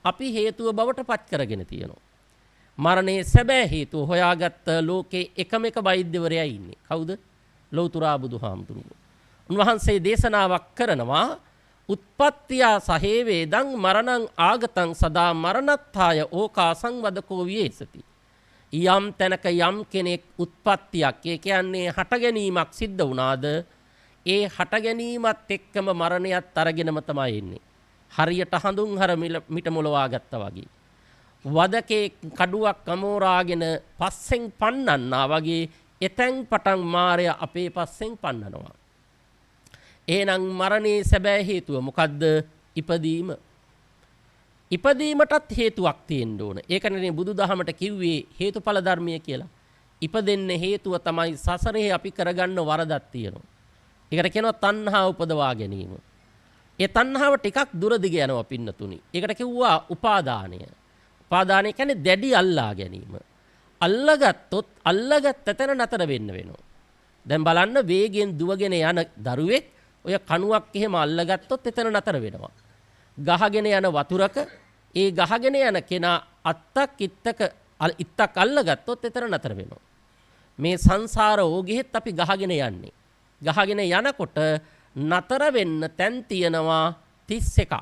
අපි හේතුව බවට පත් කරගෙන තියෙනවා. මරණයේ සැබෑ හේතුව හොයාගත්ත ලෝකේ එකම එක වෛද්‍යවරයා ඉන්නේ. කවුද? ලෞතුරා බුදුහාමුදුරුවෝ. උන්වහන්සේ දේශනාවක් කරනවා උත්පත්තියා සහේවේදං මරණං ආගතං සදා මරණත්ථාය ඕකා සංවදකෝ වියේසති. යම් තැනක යම් කෙනෙක් උත්පත්තියක් ඒ කියන්නේ හට ගැනීමක් සිද්ධ වුණාද ඒ හට ගැනීමත් එක්කම මරණයත් අරගෙනම තමයි එන්නේ. හරියට හඳුන් හර මිට මොලවා ගත්තා වගේ. වදකේ කඩුවක් අමෝරාගෙන පස්සෙන් පන්නන්නා වගේ එතෙන් පටන් මාරය අපේ පස්සෙන් පන්නනවා. එහෙනම් මරණයේ සැබෑ හේතුව මොකද්ද? ඉපදීම. ඉපදීමටත් හේතුවක් තියෙන්න ඕන. ඒකනේ බුදුදහමට කිව්වේ හේතුඵල ධර්මය කියලා. ඉපදෙන්න හේතුව තමයි සසරේ අපි කරගන්න වරදක් තියෙනවා. ඒකට කියනවා තණ්හා උපදවා ගැනීම. ඒ තණ්හාව ටිකක් දුර දිග යනවා පින්නතුනි. ඒකට කිව්වා උපාදානය. උපාදානය කියන්නේ දැඩි අල්ලා ගැනීම. අල්ලගත්තොත් අල්ලගත්ත තැන නතර වෙන්න වෙනවා. දැන් බලන්න වේගෙන් දුවගෙන යන දරුවෙක් ඔය කණුවක් එහෙම අල්ලගත්තොත් එතන නතර වෙනවා. ගහගෙන යන වතුරක ඒ ගහගෙන යන කෙනා අත්තක් ඉත්තක් අල්ලගත්තොත් එතන නතර වෙනවා. මේ සංසාර ඕගෙත් අපි ගහගෙන යන්නේ. ගහගෙන යනකොට නතර වෙන්න තැන් තියෙනවා 31ක්.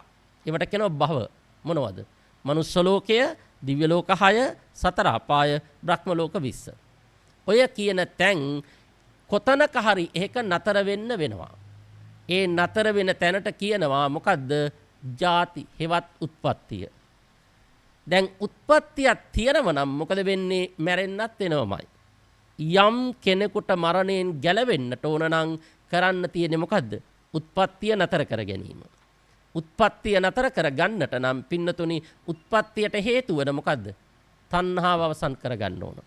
ඒවට කියනවා භව. මොනවද? මනුස්ස ලෝකය, දිව්‍ය ලෝක 6, සතර අපාය, බ්‍රහ්ම ලෝක 20. ඔය කියන තැන් කොතනක හරි ඒක නතර වෙන්න වෙනවා. ඒ නතර වෙන තැනට කියනවා මොකද්ද? ජාති හෙවත් උත්පත්තිය. දැන් උත්පත්තියක් තියෙනව නම් මොකද වෙන්නේ? මැරෙන්නත් වෙනවමයි. යම් කෙනෙකුට මරණයෙන් ගැලවෙන්නට ඕන නම් කරන්න තියෙන්නේ මොකද්ද? උත්පත්තිය නතර කර ගැනීම. උත්පත්තිය නතර කර ගන්නට නම් පින්නතුනි උත්පත්තියට හේතු වෙන මොකද්ද? තණ්හාව අවසන් කර ගන්න ඕන.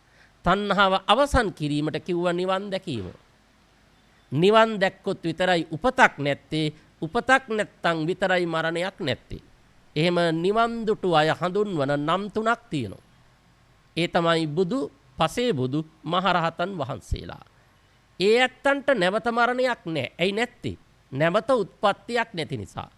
තණ්හාව අවසන් කිරීමට කිව්වා නිවන් දැකීම. නිවන් දැක්කොත් විතරයි උපතක් නැත්තේ. උපතක් නැත්තම් විතරයි මරණයක් නැත්තේ. එහෙම නිවන් දුටු අය හඳුන්වන නම් තුනක් තියෙනවා. ඒ තමයි බුදු, පසේ බුදු, මහරහතන් වහන්සේලා. ඒ ඇත්තන්ට නැවත මරණයක් නැහැ. ඇයි නැත්තේ? නැවත උත්පත්තියක් නැති නිසා.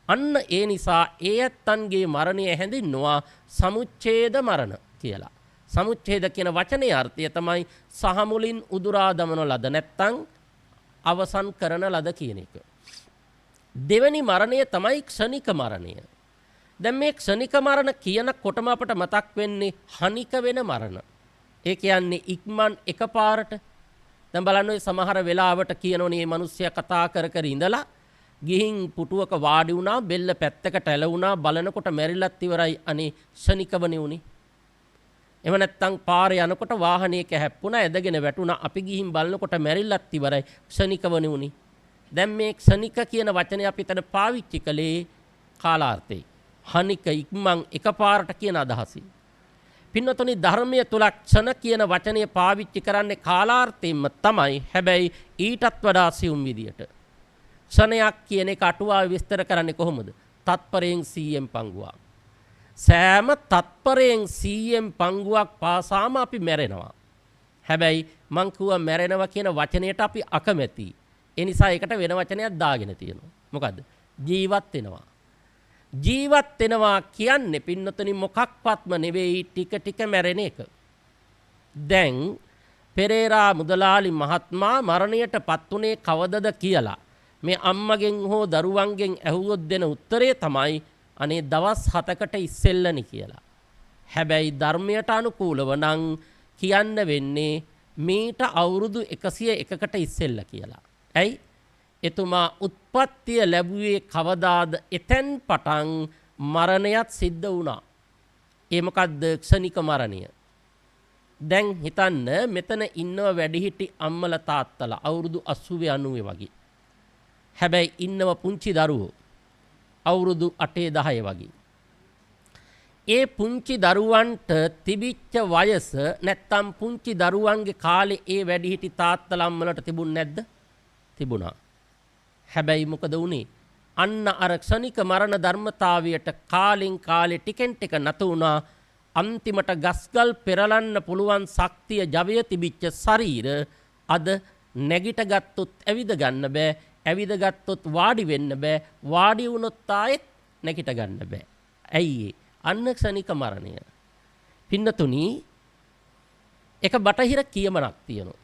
අන්න ඒ නිසා ඒ ඇත්තන්ගේ මරණය හැඳින්වුවා සමුච්ඡේද මරණ කියලා. සමුච්ඡේද කියන වචනේ අර්ථය තමයි සහ මුලින් උදුරා දමන ලද නැත්තම් අවසන් කරන ලද කියන එක. දෙවැනි මරණය තමයි ක්ෂණික මරණය. දැන් මේ ක්ෂණික මරණ කියනකොටම අපට මතක් වෙන්නේ හනික වෙන මරණ. ඒ කියන්නේ ඉක්මන් එකපාරට. දැන් බලන්න ඔය සමහර වෙලාවට කියනෝනේ මේ මිනිස්සයා කතා කර කර ඉඳලා ගිහින් පුටුවක වාඩි වුණා, බෙල්ල පැත්තකට ඇලවුණා, බලනකොට මැරිලත් ඉවරයි. අනේ ක්ෂණිකවනේ උනේ. එහෙම නැත්නම් පාරේ යනකොට වාහනයක හැප්පුණා, ඇදගෙන වැටුණා. අපි ගිහින් බලනකොට මැරිලත් ඉවරයි. ක්ෂණිකවනේ උනේ. දැන් මේ ක්ෂණික කියන වචනේ අපි එතන පාවිච්චි කළේ කාලාර්ථේ. හනික ඉක්මන් එකපාරට කියන අදහසින්. පින්නතුනි ධර්මයේ තුල ක්ෂණ කියන වචනය පාවිච්චි කරන්නේ කාලාර්ථයෙන්ම තමයි. හැබැයි ඊටත් වඩා සියුම් විදියට. ක්ෂණයක් කියන එක අටුවාවේ විස්තර කරන්නේ කොහොමද? තත්පරයෙන් 100න් පංගුවක්. සෑම තත්පරයෙන් 100න් පංගුවක් පාසාම අපි මැරෙනවා. හැබැයි මං කිව්වා මැරෙනවා කියන වචනයට අපි අකමැතියි. ඒ නිසා ඒකට වෙන වචනයක් දාගෙන තියෙනවා. මොකද්ද? ජීවත් වෙනවා. ජීවත් වෙනවා කියන්නේ පින්නතුනි මොකක්වත්ම නෙවෙයි, ටික ටික මැරෙන එක. දැන් පෙරේරා මුදලාලි මහත්මයා මරණයටපත් උනේ කවදද කියලා මේ අම්මගෙන් හෝ දරුවන්ගෙන් ඇහුවොත් දෙන උත්තරේ තමයි අනේ දවස් 7කට ඉස්සෙල්ලනි කියලා. හැබැයි ධර්මයට අනුකූලව නම් කියන්න වෙන්නේ මීට අවුරුදු 101කට ඉස්සෙල්ල කියලා. ඇයි? එතුමා උත්පත්තිය ලැබුවේ කවදාද? එතෙන් පටන් මරණයත් සිද්ධ වුණා. ඒ මොකද්ද? ක්ෂණික මරණය. දැන් හිතන්න මෙතන ඉන්නව වැඩිහිටි අම්මලා තාත්තලා අවුරුදු 80 90 වගේ. හැබැයි ඉන්නව පුංචි දරුවෝ අවුරුදු 8 10 වගේ. ඒ පුංචි දරුවන්ට තිබිච්ච වයස නැත්තම් පුංචි දරුවන්ගේ කාලේ ඒ වැඩිහිටි තාත්තලා අම්මලාට තිබුණ නැද්ද? තිබුණා. හැබැයි මොකද වුනේ? අන්න අර ක්ෂණික මරණ ධර්මතාවයට කාලෙන් කාලේ ටිකෙන් ටික නැතු වුණා. අන්තිමට ගස්ගල් පෙරලන්න පුළුවන් ශක්තිය ජවය තිබිච්ච ශරීර අද නැගිට ගත්තොත් ඇවිද ගන්න බෑ. ඇවිද ගත්තොත් වාඩි වෙන්න බෑ. වාඩි වුණොත් ආයෙත් නැගිට ගන්න බෑ. ඇයි අන්න ක්ෂණික මරණය. පින්නතුනි එක බටහිර කියමනක් තියෙනවා.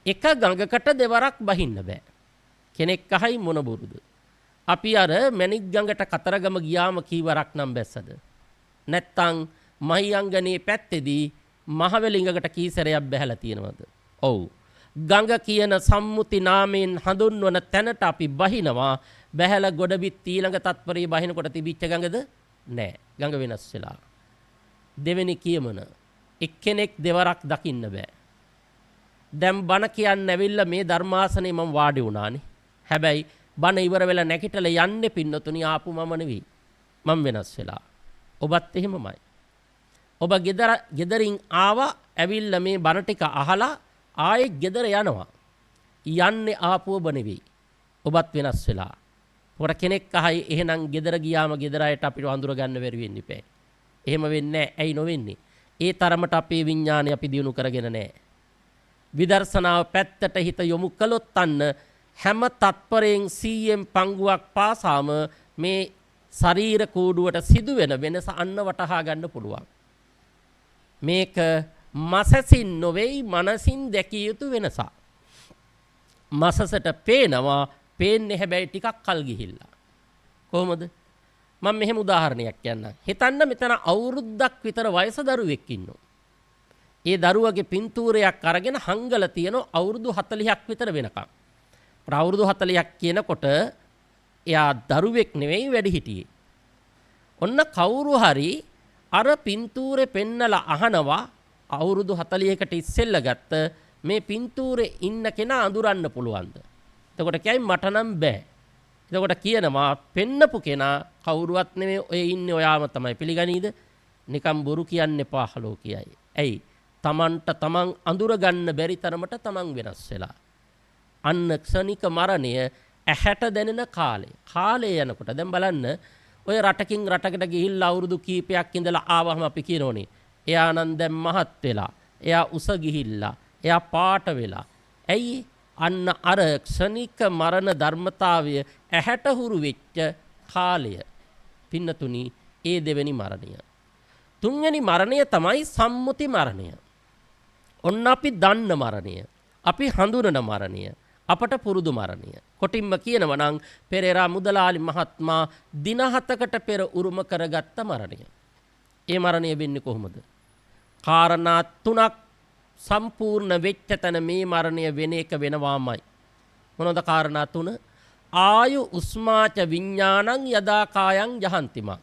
එක ගඟකට දෙවරක් බහින්න බෑ. කෙනෙක් අහයි මොන බොරුද? අපි අර මැණික් ගඟට කතරගම ගියාම කීවරක් නම් බැස්සද? නැත්තම් මහියංගනේ පැත්තේදී මහවැලිඟකට කී සැරයක් බැහැලා තියෙනවද? ඔව්. ගඟ කියන සම්මුති නාමයෙන් හඳුන්වන තැනට අපි බහිනවා. බැහැලා ගොඩබිත් ඊළඟ තත්පරේ බහිනකොට තිබිච්ච ගඟද? නෑ. ගඟ වෙනස් වෙලා. දෙවෙනි කියමන එක්කෙනෙක් දෙවරක් දකින්න බෑ. දැන් බණ කියන්න ඇවිල්ලා මේ ධර්මාසනේ මම වාඩි වුණානේ. හැබැයි බණ ඉවර වෙලා නැගිටලා යන්නේ පින්නතුණි ආපු මම නෙවෙයි. මම වෙනස් වෙලා. ඔබත් එහෙමමයි. ඔබ ගෙදරින් ආවා ඇවිල්ලා මේ බණ ටික අහලා ආයෙත් ගෙදර යනවා. යන්නේ ආපු ඔබ නෙවෙයි. ඔබත් වෙනස් වෙලා. පොර කෙනෙක් අහයි එහෙනම් ගෙදර ගියාම ගෙදර අයට අපිට අඳුර ගන්න බැරි වෙන්න ඉපේ. එහෙම වෙන්නේ නැහැ. ඇයි නොවෙන්නේ? ඒ තරමට අපේ විඥානය අපි දියුණු කරගෙන නැහැ. විදර්ශනාව පැත්තට හිත යොමු කළොත් අන්න හැම තත්පරයෙන් 100න් පංගුවක් පාසාම මේ ශරීර කූඩුවට සිදුවෙන වෙනස අන්න වටහා ගන්න පුළුවන්. මේක මසසින් නොවේයි මනසින් දැකිය යුතු වෙනසක්. මසසට පේනවා පේන්නේ හැබැයි ටිකක් කල් ගිහිල්ලා. කොහොමද? මම මෙහෙම උදාහරණයක් කියන්නම්. හිතන්න මෙතන අවුරුද්දක් විතර වයස දරුවෙක් ඉන්නවා. ඒ දරුවගේ පින්තූරයක් අරගෙන හංගලා තියෙනවා අවුරුදු 40ක් විතර වෙනකම්. අවුරුදු 40ක් කියනකොට එයා දරුවෙක් නෙවෙයි වැඩිහිටියෙක්. ඔන්න කවුරු හරි අර පින්තූරේ පෙන්නලා අහනවා අවුරුදු 40කට ඉස්සෙල්ලා ගත්ත මේ පින්තූරේ ඉන්න කෙනා අඳුරන්න පුළුවන්ද? එතකොට කියයි මට නම් බෑ. එතකොට කියනවා පෙන්නපු කෙනා කවුරුවත් නෙමෙයි ඔය ඉන්නේ ඔයාම තමයි. පිළිගනීද? නිකම් බොරු කියන්න එපා හලෝ කියයි. ඇයි? තමන්ට තමන් අඳුර ගන්න බැරි තරමට තමන් වෙනස් වෙලා. අන්න ක්ෂණික මරණය ඇහැට දැනෙන කාලය. කාලය යනකොට දැන් බලන්න ඔය රටකින් රටකට ගිහිල්ලා අවුරුදු කීපයක් ඉඳලා ආවම අපි කියනෝනේ එයා නම් දැන් මහත් වෙලා, එයා උස ගිහිල්ලා, එයා පාට වෙලා. ඇයි? අන්න අර ක්ෂණික මරණ ධර්මතාවය ඇහැට හුරු වෙච්ච කාලය. පින්නතුනි ඒ දෙවෙනි මරණය. තුන්වෙනි මරණය තමයි සම්මුති මරණය. ඔන්න අපි දන්න මරණය. අපි හඳුනන මරණය. අපට පුරුදු මරණය. කොටින්ම කියනවා නම් පෙරේරා මුදලාලි මහත්මයා දින 7කට පෙර උරුම කරගත්ත මරණය. ඒ මරණය වෙන්නේ කොහොමද? කාරණා 3ක් සම්පූර්ණ වෙච්ච තැන මේ මරණය වෙන එක වෙනවාමයි. මොනවද කාරණා 3? ආයු උස්මාච විඥානං යදා කායං ජහන්තිමා.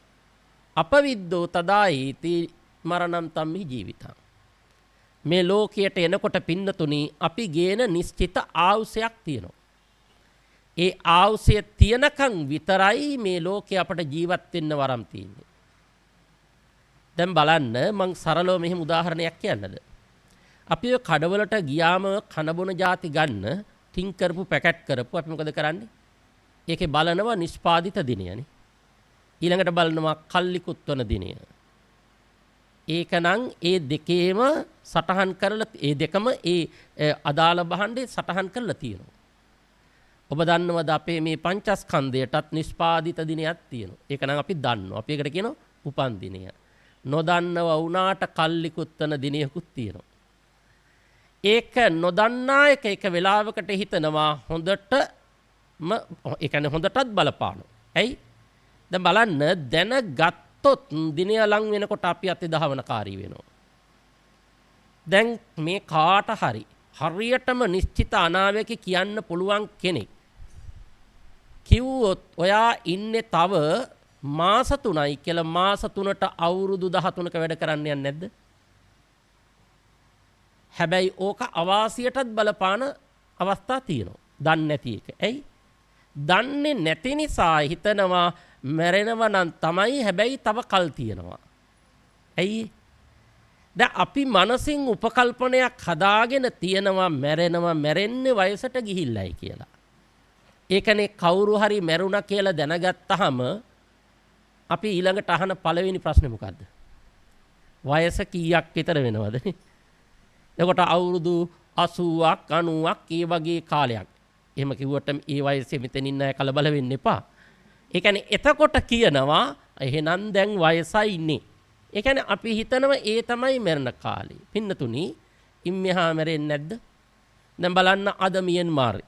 අපවිද්දෝ තදායිති මරණම් තම්හි ජීවිතං. මේ ලෝකයට එනකොට පින්නතුනි අපි ගේන නිශ්චිත ආයුෂයක් තියෙනවා. ඒ ආයුෂය තියනකම් විතරයි මේ ලෝකේ අපට ජීවත් වෙන්න වරම් තියෙන්නේ. දැන් බලන්න මං සරලව මෙහෙම උදාහරණයක් කියන්නද? අපි ඔය කඩවලට ගියාම කන බොන જાති ගන්න ටින් කරපු පැකට් කරපු අපි මොකද කරන්නේ? ඒකේ බලනවා නිෂ්පාදිත දිනයනේ. ඊළඟට බලනවා කල්ලිකුත් වන දිනය. ඒකනම් ඒ දෙකේම සටහන් කරලා ඒ දෙකම ඒ අදාළ භාණ්ඩේ සටහන් කරලා තියෙනවා. ඔබ දන්නවද අපේ මේ පංචස්කන්ධයටත් නිෂ්පාදිත දිනයක් තියෙනවා. ඒක නම් අපි දන්නවා. අපි ඒකට කියනවා උපන් දිනය. නොදන්නව වුණාට කල්ලිකුත් වන දිනයකුත් තියෙනවා. ඒක නොදන්නා එක වෙලාවකට හිතනවා හොඳටම ඒ කියන්නේ හොඳටත් බලපානවා. ඇයි? දැන් බලන්න දැනගත්තොත් දිනය ලං වෙනකොට අපි අතේ දහවනකාරී වෙනවා. දැන් මේ කාට හරි හරියටම නිශ්චිත අනාවැකි කියන්න පුළුවන් කෙනෙක් කිව්වොත් ඔයා ඉන්නේ තව මාස 3යි කියලා මාස 3ට අවුරුදු 13ක වැඩ කරන්න යන්නේ නැද්ද? හැබැයි ඕක අවාසියටත් බලපාන අවස්ථා තියෙනවා. දන්නේ නැති එක. ඇයි? දන්නේ නැති නිසා හිතනවා මැරෙනව නම් තමයි හැබැයි තව කල් තියෙනවා. ඇයි? දැන් අපි මනසින් උපකල්පනයක් හදාගෙන තියෙනවා මැරෙනවා මැරෙන්නේ වයසට ගිහිල්ලයි කියලා. ඒකනේ කවුරු හරි මැරුණා කියලා දැනගත්තාම අපි ඊළඟට අහන පළවෙනි ප්‍රශ්නේ මොකද්ද? වයස කීයක් විතර වෙනවද? එතකොට අවුරුදු 80ක් 90ක් ඒ වගේ කාලයක්. එහෙම කිව්වට ඒ වයසේ මෙතන ඉන්න අය කලබල වෙන්න එපා. ඒ කියන්නේ එතකොට කියනවා එහෙනම් දැන් වයසයි ඉන්නේ. ඒ කියන්නේ අපි හිතනවා ඒ තමයි මරණ කාලේ. පින්නතුනි ඉන් මෙහා මැරෙන්නේ නැද්ද? දැන් බලන්න අද මියන්මාරේ.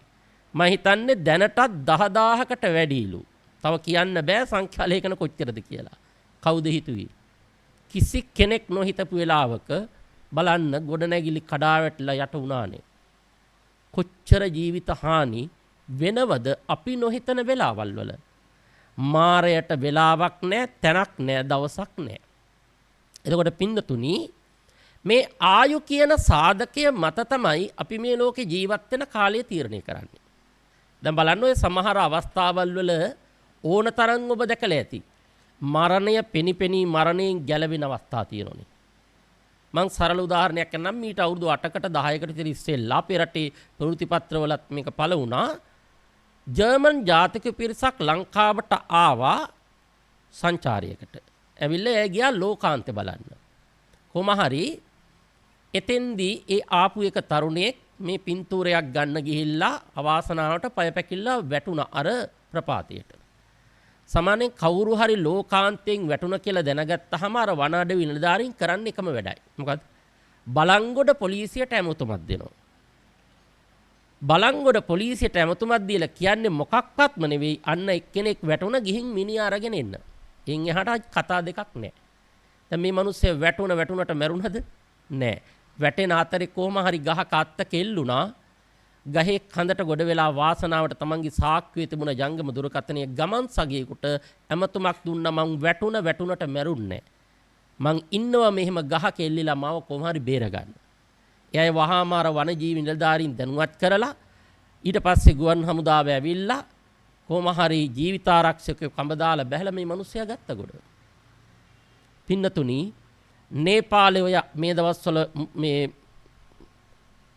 මම හිතන්නේ දැනටත් 10000කට වැඩිලු. තව කියන්න බෑ සංඛ්‍යා ලේඛන කොච්චරද කියලා. කවුද හිතුවේ? කිසි කෙනෙක් නොහිතපු වෙලාවක බලන්න ගොඩනැගිලි කඩා වැටලා යට වුණානේ. කොච්චර ජීවිත හානි වෙනවද අපි නොහිතන වෙලාවල් වල. මාරයට වෙලාවක් නැහැ, තැනක් නැහැ, දවසක් නැහැ. එතකොට පින්නතුනි මේ ආයු කියන සාධකය මත තමයි අපි මේ ලෝකේ ජීවත් වෙන කාලය තීරණය කරන්නේ. දැන් බලන්න ඔය සමහර අවස්ථාවල් වල ඕන තරම් ඔබ දැකලා ඇති. මරණය පෙනිපෙනී මරණයෙන් ගැලවෙන අවස්ථා තියෙනෝනේ. මං සරල උදාහරණයක් කියන්නම්. මීට අවුරුදු 8කට 10කට විතර ඉස්සෙල්ලා අපේ රටේ ප්‍රවෘත්ති පත්‍රවලත් මේක පළ වුණා. ජර්මන් ජාතික පිරිසක් ලංකාවට ආවා සංචාරයකට. ඇවිල්ලා ඒ ගියා ලෝකාන්තය බලන්න. කොහොම හරි එතෙන්දී ඒ ආපු එක තරුණයෙක් මේ පින්තූරයක් ගන්න ගිහිල්ලා අවාසනාවට පය පැකිල්ලා වැටුණා අර ප්‍රපාතයට. සාමාන්‍යයෙන් කවුරු හරි ලෝකාන්තයෙන් වැටුණ කියලා දැනගත්තාම අර වන අඩවි නිලධාරීන් කරන්නේ එකම වැඩයි. මොකද බලංගොඩ පොලිසියට ඇමතුමක් දෙනවා. බලංගොඩ පොලිසියට ඇමතුමක් දීලා කියන්නේ මොකක්වත්ම නෙවෙයි, අන්න එක්කෙනෙක් වැටුණ ගිහින් මිනිහ අරගෙන එන්න. එන් එහාට කතා දෙකක් නැහැ. දැන් මේ මිනිස්සු වැටුණට මැරුණද? නැහැ. වැටෙන අතරේ කොහම හරි ගහක අත්ත කෙල්ලුණා. ගහේ කඳට ගොඩ වෙලා වාසනාවට තමන්ගේ සාක්කුවේ තිබුණ ජංගම දුරකථනයේ ගමන් සගියෙකුට ඇමතුමක් දුන්නා. මං වැටුණට මැරුන්නේ මං ඉන්නවා මෙහෙම ගහක එල්ලිලා මාව කොහොම හරි බේරගන්න. එයයි වහාම අර වනජීවි නිලධාරීන් දැනුවත් කරලා ඊට පස්සේ ගුවන් හමුදාව ඇවිල්ලා කොහොම හරි ජීවිතාරක්ෂකව කඹ දාලා බැහැලා මේ මිනිස්සයා ගත්ත ගොඩ. පින්නතුනි නේපාලේ ඔය මේ දවස්වල මේ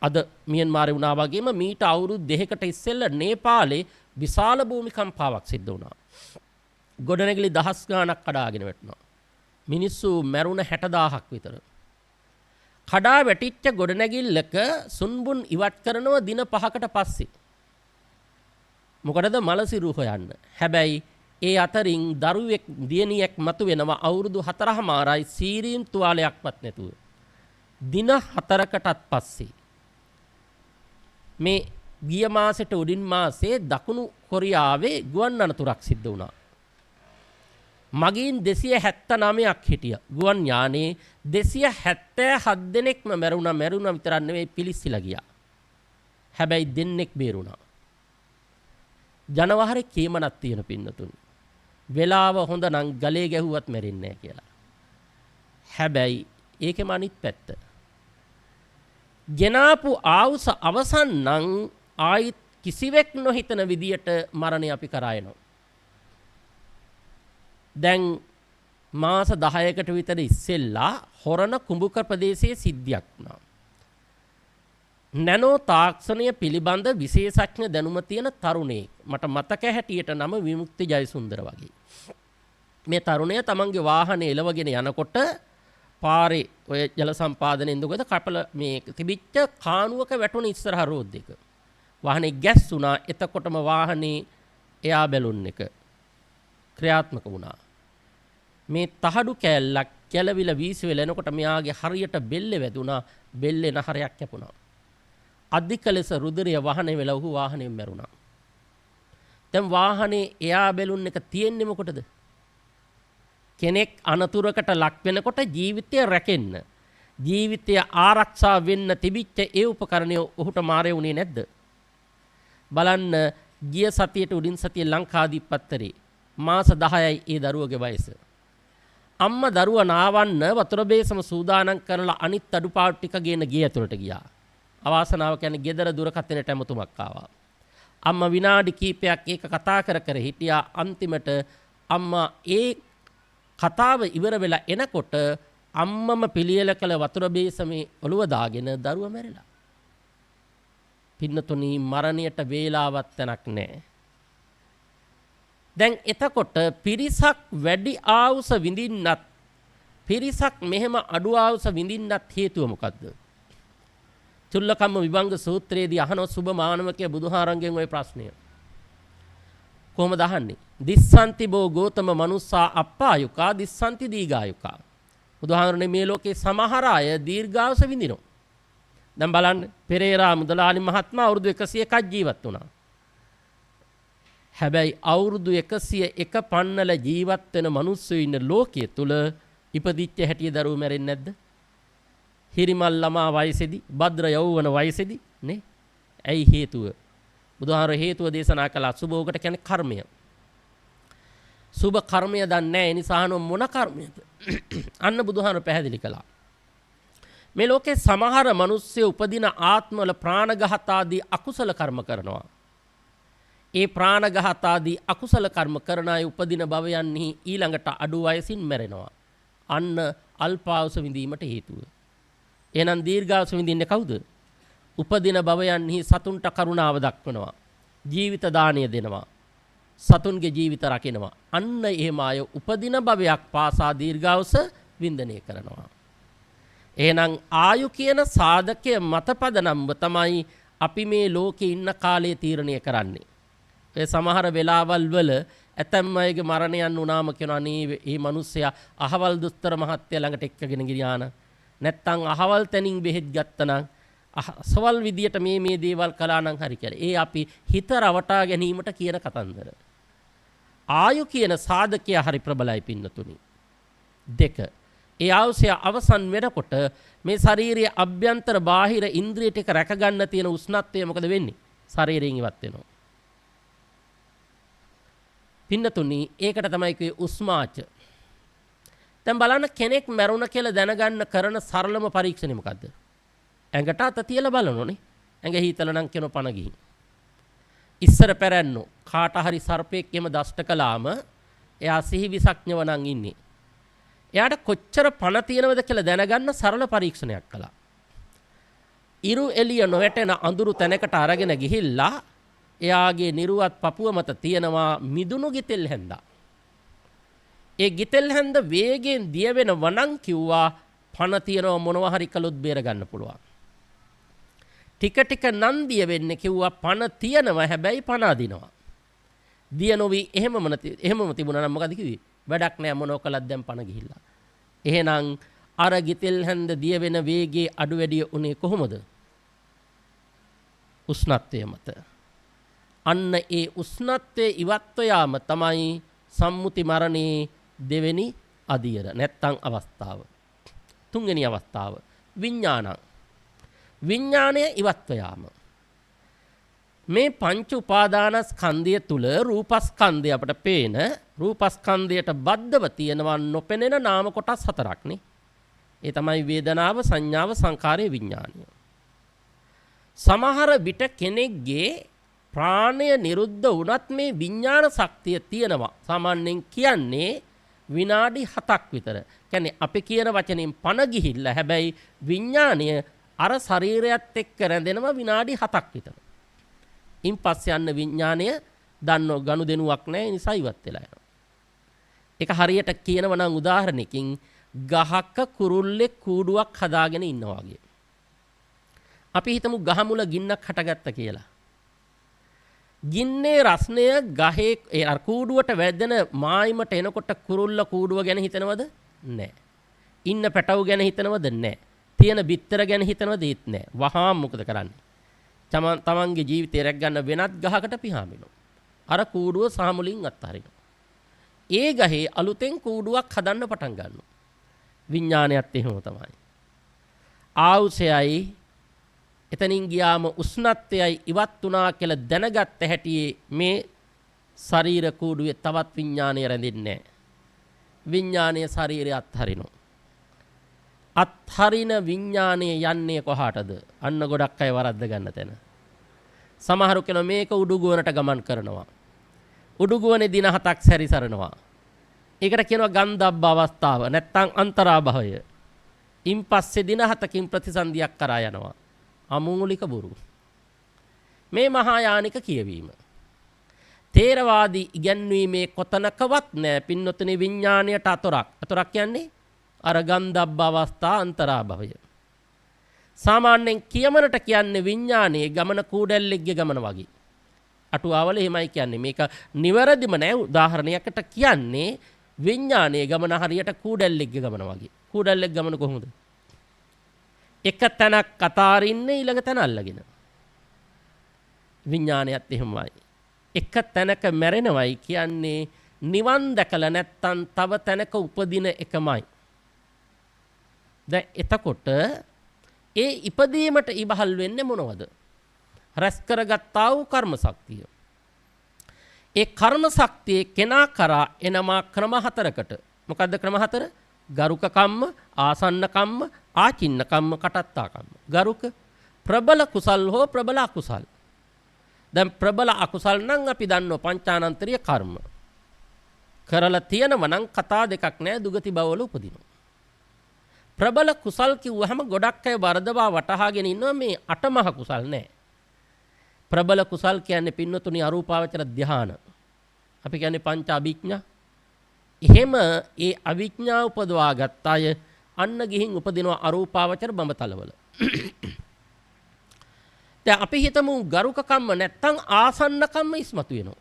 අද මියන්මාරේ වුණා වගේම මීට අවුරුදු 2කට ඉස්සෙල්ලා නේපාලේ විශාල භූමිකම්පාවක් සිද්ධ වුණා. ගොඩනැගිලි දහස් ගාණක් කඩාගෙන වැටුණා. මිනිස්සු මැරුණ 60000ක් විතර. කඩා වැටිච්ච ගොඩනැගිල්ලක සුන්බුන් ඉවත් කරනවා දින 5කට පස්සේ. මොකටද? මලසිරු හොයන්න. හැබැයි ඒ අතරින් දරුවෙක් දියණියක් මතු වෙනවා අවුරුදු 4මාරයි සීරීම් තුවාලයක්වත් නැතුව. දින 4කටත් පස්සේ මේ ගිය මාසෙට උඩින් මාසේ දකුණු කොරියාවේ ගුවන් අනතුරක් සිද්ධ වුණා. මගීන් 279ක් හිටියා. ගුවන් යානේ 277 දෙනෙක්ම මැරුණා විතරක් නෙවෙයි පිලිස්සිලා ගියා. හැබැයි දෙන්නෙක් බේරුණා. ජනවහරේ කීමනක් තියෙන පින්නතුන්. වෙලාව හොඳ නම් ගලේ ගැහුවත් මැරෙන්නේ නැහැ කියලා. හැබැයි ඒකෙම අනිත් පැත්ත. ගෙනාපු ආවුස අවසන් නම් ආයිත් කිසිවෙක් නොහිතන විදියට මරණය අපි කරා එනවා. දැන් මාස 10කට විතර ඉස්සෙල්ලා හොරණ කුඹුක ප්‍රදේශයේ සිද්ධියක් වුණා. නැනෝ තාක්ෂණය පිළිබඳ විශේෂඥ දැනුම තියෙන තරුණයෙක්, මට මතක හැටියට නම විමුක්ති ජයසුන්දර වගේ. මේ තරුණයා තමන්ගේ වාහනේ එලවගෙන යනකොට පාරේ ඔය ජල සම්පාදනයේ ඉඳගොත කපල මේ තිබිච්ච කානුවක වැටුණ ඉස්සරහ රෝඩ් එක. වාහනේ ගැස්සුණා. එතකොටම වාහනේ එයා බැලුන් එක ක්‍රියාත්මක වුණා. මේ තහඩු කෑල්ලක් කැලවිලා වීසිවෙලා එනකොට මෙයාගේ හරියට බෙල්ලේ වැදුනා. බෙල්ලේ නහරයක් කැපුණා. අධික ලෙස රුධිරය වහනේ වෙලා ඔහු වාහනයෙන් මැරුණා. දැන් වාහනේ එයා බැලුන් එක තියෙන්නේ මොකටද? කෙනෙක් අනතුරකට ලක් වෙනකොට ජීවිතය රැකෙන්න, ජීවිතය ආරක්ෂා වෙන්න තිබිච්ච ඒ උපකරණය ඔහුට මාරේ වුණේ නැද්ද? බලන්න ගිය සතියට උඩින් සතියේ ලංකාදීපත්තරේ මාස 10යි ඒ දරුවගේ වයස. අම්මා දරුවා නාවන්න වතුර බේසම සූදානම් කරලා අනිත් අඩුපාඩු ටික ගෙන ගේ ඇතුළට ගියා. අවාසනාව කියන්නේ ගෙදර දුරකථනයට ඇමතුමක් ආවා. අම්මා විනාඩි කිහිපයක් ඒක කතා කර හිටියා. අන්තිමට අම්මා ඒ කතාව ඉවර වෙලා එනකොට අම්මම පිළියෙල කළ වතුර බේසමේ ඔළුව දාගෙන දරුවා මැරිලා. පින්නතුනි මරණයට වේලාවක් තැනක් නැහැ. දැන් එතකොට පිරිසක් වැඩි ආවුස විඳින්නත් පිරිසක් මෙහෙම අඩු ආවුස විඳින්නත් හේතුව මොකද්ද? චුල්ලකම්ම විභංග සූත්‍රයේදී අහන සුබ මානවකය බුදුහාරංගෙන් ওই ප්‍රශ්නය. කොහොමද අහන්නේ? දිස්සන්ති බෝ ගෝතම මනුස්සා අප්පායුකා දිස්සන්ති දීඝායුකා. බුදුහාමරනේ මේ ලෝකේ සමහර අය දීර්ඝායුෂ විඳිනවා. දැන් බලන්න පෙරේරා මුදලාලි මහත්මයා අවුරුදු 101ක් ජීවත් වුණා. හැබැයි අවුරුදු 101 පන්නල ජීවත් වෙන මිනිස්සු ඉන්න ලෝකයේ තුල ඉපදිච්ච හැටිය දරුවෝ මැරෙන්නේ නැද්ද? හිරිමල් ළමා වයසේදී, භද්‍ර යෞවන වයසේදී නේ? ඇයි හේතුව? බුදුහාමර හේතුව දේශනා කළා. සුභෝගට කියන්නේ කර්මය. සුභ කර්මය දන්නේ නැහැ. ඒ නිසා මොන කර්මයද? අන්න බුදුහාමර පැහැදිලි කළා. මේ ලෝකේ සමහර මිනිස්සු උපදින ආත්මවල ප්‍රාණඝාත ආදී අකුසල කර්ම කරනවා. ඒ ප්‍රාණඝාත ආදී අකුසල කර්ම කරන අය උපදින භවයන්හි ඊළඟට අඩු වයසින් මැරෙනවා. අන්න අල්පාවුස විඳීමට හේතුව. එහෙනම් දීර්ඝායුෂ විඳින්නේ කවුද? උපදින භවයන්හි සතුන්ට කරුණාව දක්වනවා. ජීවිත දාණය දෙනවා. සතුන්ගේ ජීවිත රකිනවා. අන්න එහෙම අය උපදින භවයක් පාසා දීර්ඝායුෂ වින්දනය කරනවා. එහෙනම් ආයු කියන සාධකය මත පදනම්ව තමයි අපි මේ ලෝකේ ඉන්න කාලය තීරණය කරන්නේ. ඒ සමහර වෙලාවල් වල ඇතැම් අයගේ මරණයන් වුණාම කියනවා නේ මේ මිනිස්සයා අහවල් දුස්තර මහත්තයා ළඟට එක්කගෙන ගියාන. නැත්තම් අහවල් තැනින් බෙහෙත් ගත්තනම් අසවල් විදියට මේ දේවල් කළා නම් හරි කියලා. ඒ අපි හිත රවටා ගැනීමට කියන කතන්දර. ආයු කියන සාධකය හරි ප්‍රබලයි පින්නතුනි. 2. ඒ ආයුෂය අවසන් වෙනකොට මේ ශාරීරික අභ්‍යන්තර බාහිර ඉන්ද්‍රිය ටික රැක ගන්න තියෙන උෂ්ණත්වය මොකද වෙන්නේ? ශරීරයෙන් ඉවත් වෙනවා. පින්නතුනි ඒකට තමයි කියේ උස්මාච. දැන් බලන්න කෙනෙක් මැරුණ කියලා දැනගන්න කරන සරලම පරීක්ෂණය මොකද්ද? ඇඟට අත තියලා බලනෝනේ. ඇඟ හීතල නම් කියන පණ ගිහින්. ඉස්සර පැරැන්නෝ කාට හරි සර්පෙක් එම දෂ්ට කළාම එයා සිහි විසක්ඥව නම් ඉන්නේ. එයාට කොච්චර පණ තියෙනවද කියලා දැනගන්න සරල පරීක්ෂණයක් කළා. ඉරු එළිය නොවැටෙන අඳුරු තැනකට අරගෙන ගිහිල්ලා එයාගේ නිරුවත් පපුව මත තියෙනවා මිදුණු ගිතෙල් හැන්දා. ඒ ගිතෙල් හැන්ද වේගයෙන් දිය වෙන වණන් කිව්වා පණ තියනවා මොනවා හරි කළොත් බේර ගන්න පුළුවන්. ටික ටික නම් දිය වෙන්නේ කිව්වා පණ තියනවා හැබැයි පණ අදිනවා. දිය නොවි එහෙමම තිබුණා නම් මොකද කිව්වේ? වැඩක් නෑ මොනෝ කළත් දැන් පණ ගිහිල්ලා. එහෙනම් අර ගිතෙල් හැන්ද දිය වෙන වේගයේ අඩු වැඩි උනේ කොහොමද? උෂ්ණත්වය මත. අන්න ඒ උෂ්ණත්වයේ ඉවත්ව යාම තමයි සම්මුති මරණේ දෙවෙනි අදියර නැත්තම් අවස්ථාව. තුන්වෙනි අවස්ථාව විඥානය ඉවත්ව යාම. මේ පංච උපාදානස්කන්ධය තුල රූපස්කන්ධය අපට පේන රූපස්කන්ධයට බද්ධව තියෙනවා නොපෙනෙන නාම කොටස් හතරක් නේ. ඒ තමයි වේදනාව, සංඥාව, සංකාරය, විඥානය. සමහර විට කෙනෙක්ගේ ප්‍රාණය නිරුද්ධ වුණත් මේ විඥාන ශක්තිය තියෙනවා. සාමාන්‍යයෙන් කියන්නේ විනාඩි 7ක් විතර. කියන්නේ අපි කියන වචනෙන් පණ ගිහිල්ලා හැබැයි විඥානය අර ශරීරයත් එක්ක රැඳෙනවා විනාඩි 7ක් විතර. ඉන් පස්සේ යන විඥානය දන්නෝ ගනුදෙනුවක් නැහැ නිසා ඉවත් වෙලා යනවා. ඒක හරියට කියනවා නම් උදාහරණයකින් ගහක කුරුල්ලෙක් කූඩුවක් හදාගෙන ඉන්නවා වගේ. අපි හිතමු ගහ මුල ගින්නක් හටගත්ත කියලා. ගින්නේ රස්නය ගහේ අර කූඩුවට වැදෙන මායිමට එනකොට කුරුල්ල කූඩුව ගැන හිතනවද? නැහැ. ඉන්න පැටව ගැන හිතනවද? නැහැ. තියෙන බිත්තර ගැන හිතනවද? ඒත් නැහැ. වහාම මොකද කරන්නේ? තමන්ගේ ජීවිතය රැක ගන්න වෙනත් ගහකට පිහාමිනවා. අර කූඩුව සාමුලින් අත්හරිනවා. ඒ ගහේ අලුතෙන් කූඩුවක් හදන්න පටන් ගන්නවා. විඥානයත් එහෙම තමයි. ආයුෂයයි එතනින් ගියාම උෂ්ණත්වයයි ඉවත් වුණා කියලා දැනගත්ත හැටියේ මේ ශරීර කූඩුවේ තවත් විඥානය රැඳෙන්නේ නැහැ. විඥානය ශරීරය අත්හරිනවා. අත්හරින විඥානය යන්නේ කොහාටද? අන්න ගොඩක් අය වරද්ද ගන්න තැන. සමහරු කෙනා මේක උඩුගුවනට ගමන් කරනවා. උඩුගුවනේ දින 7ක් සැරිසරනවා. ඒකට කියනවා ගන්ධබ්බ අවස්ථාව නැත්තම් අන්තරාභවය. ඉන් පස්සේ දින 7කින් ප්‍රතිසන්දියක් කරා යනවා. අමූලික බොරු. මේ මහායානික කියවීම. තේරවාදී ඉගැන්වීමේ කොතනකවත් නැහැ පින්නොතනේ විඥාණයට අතොරක්. අතොරක් කියන්නේ අර ගන්ධබ්බ අවස්ථා අන්තරාභවය. සාමාන්‍යයෙන් කියමනට කියන්නේ විඥානයේ ගමන කූඩැල්ලෙක්ගේ ගමන වගේ. අටුවාවල එහෙමයි කියන්නේ. මේක නිවැරදිම නෑ. උදාහරණයකට කියන්නේ විඥානයේ ගමන හරියට කූඩැල්ලෙක්ගේ ගමන වගේ. කූඩැල්ලෙක් ගමන කොහොමද? එක තැනක් අතාරින්නේ ඊළඟ තැන අල්ලගෙන. විඥානයත් එහෙමයි. එක තැනක මැරෙනවයි කියන්නේ නිවන් දැකලා නැත්තම් තව තැනක උපදින එකමයි. දැන් එතකොට ඒ ඉපදීමට ඉබහල් වෙන්නේ මොනවද? රැස් කරගත්තා වූ කර්ම ශක්තිය. ඒ කර්ම ශක්තිය කෙනා කරා එනමා ක්‍රම හතරකට. මොකද්ද ක්‍රම හතර? ගරුක කම්ම, ආසන්න කම්ම, ආචින්න කම්ම, කටත්තා කම්ම. ගරුක ප්‍රබල කුසල් හෝ ප්‍රබල අකුසල්. දැන් ප්‍රබල අකුසල් නම් අපි දන්නවා පංචානන්තරීය කර්ම. කරලා තියෙනව නම් කතා දෙකක් නෑ, දුගති භවවල උපදිනවා. ප්‍රබල කුසල් කිව්වහම ගොඩක් අය වරදවා වටහාගෙන ඉන්නවා මේ අටමහ කුසල් නෑ. ප්‍රබල කුසල් කියන්නේ පින්නතුනි අරූපාවචර ධ්‍යාන. අපි කියන්නේ පංච අභිඥා. එහෙම ඒ අවිඥා උපදවා ගත්ත අය අන්න ගිහින් උපදිනවා අරූපාවචර බඹතලවල. දැන් අපි හිතමු ගරුක කම්ම නැත්තම් ආසන්න කම්ම ඉස්මතු වෙනවා.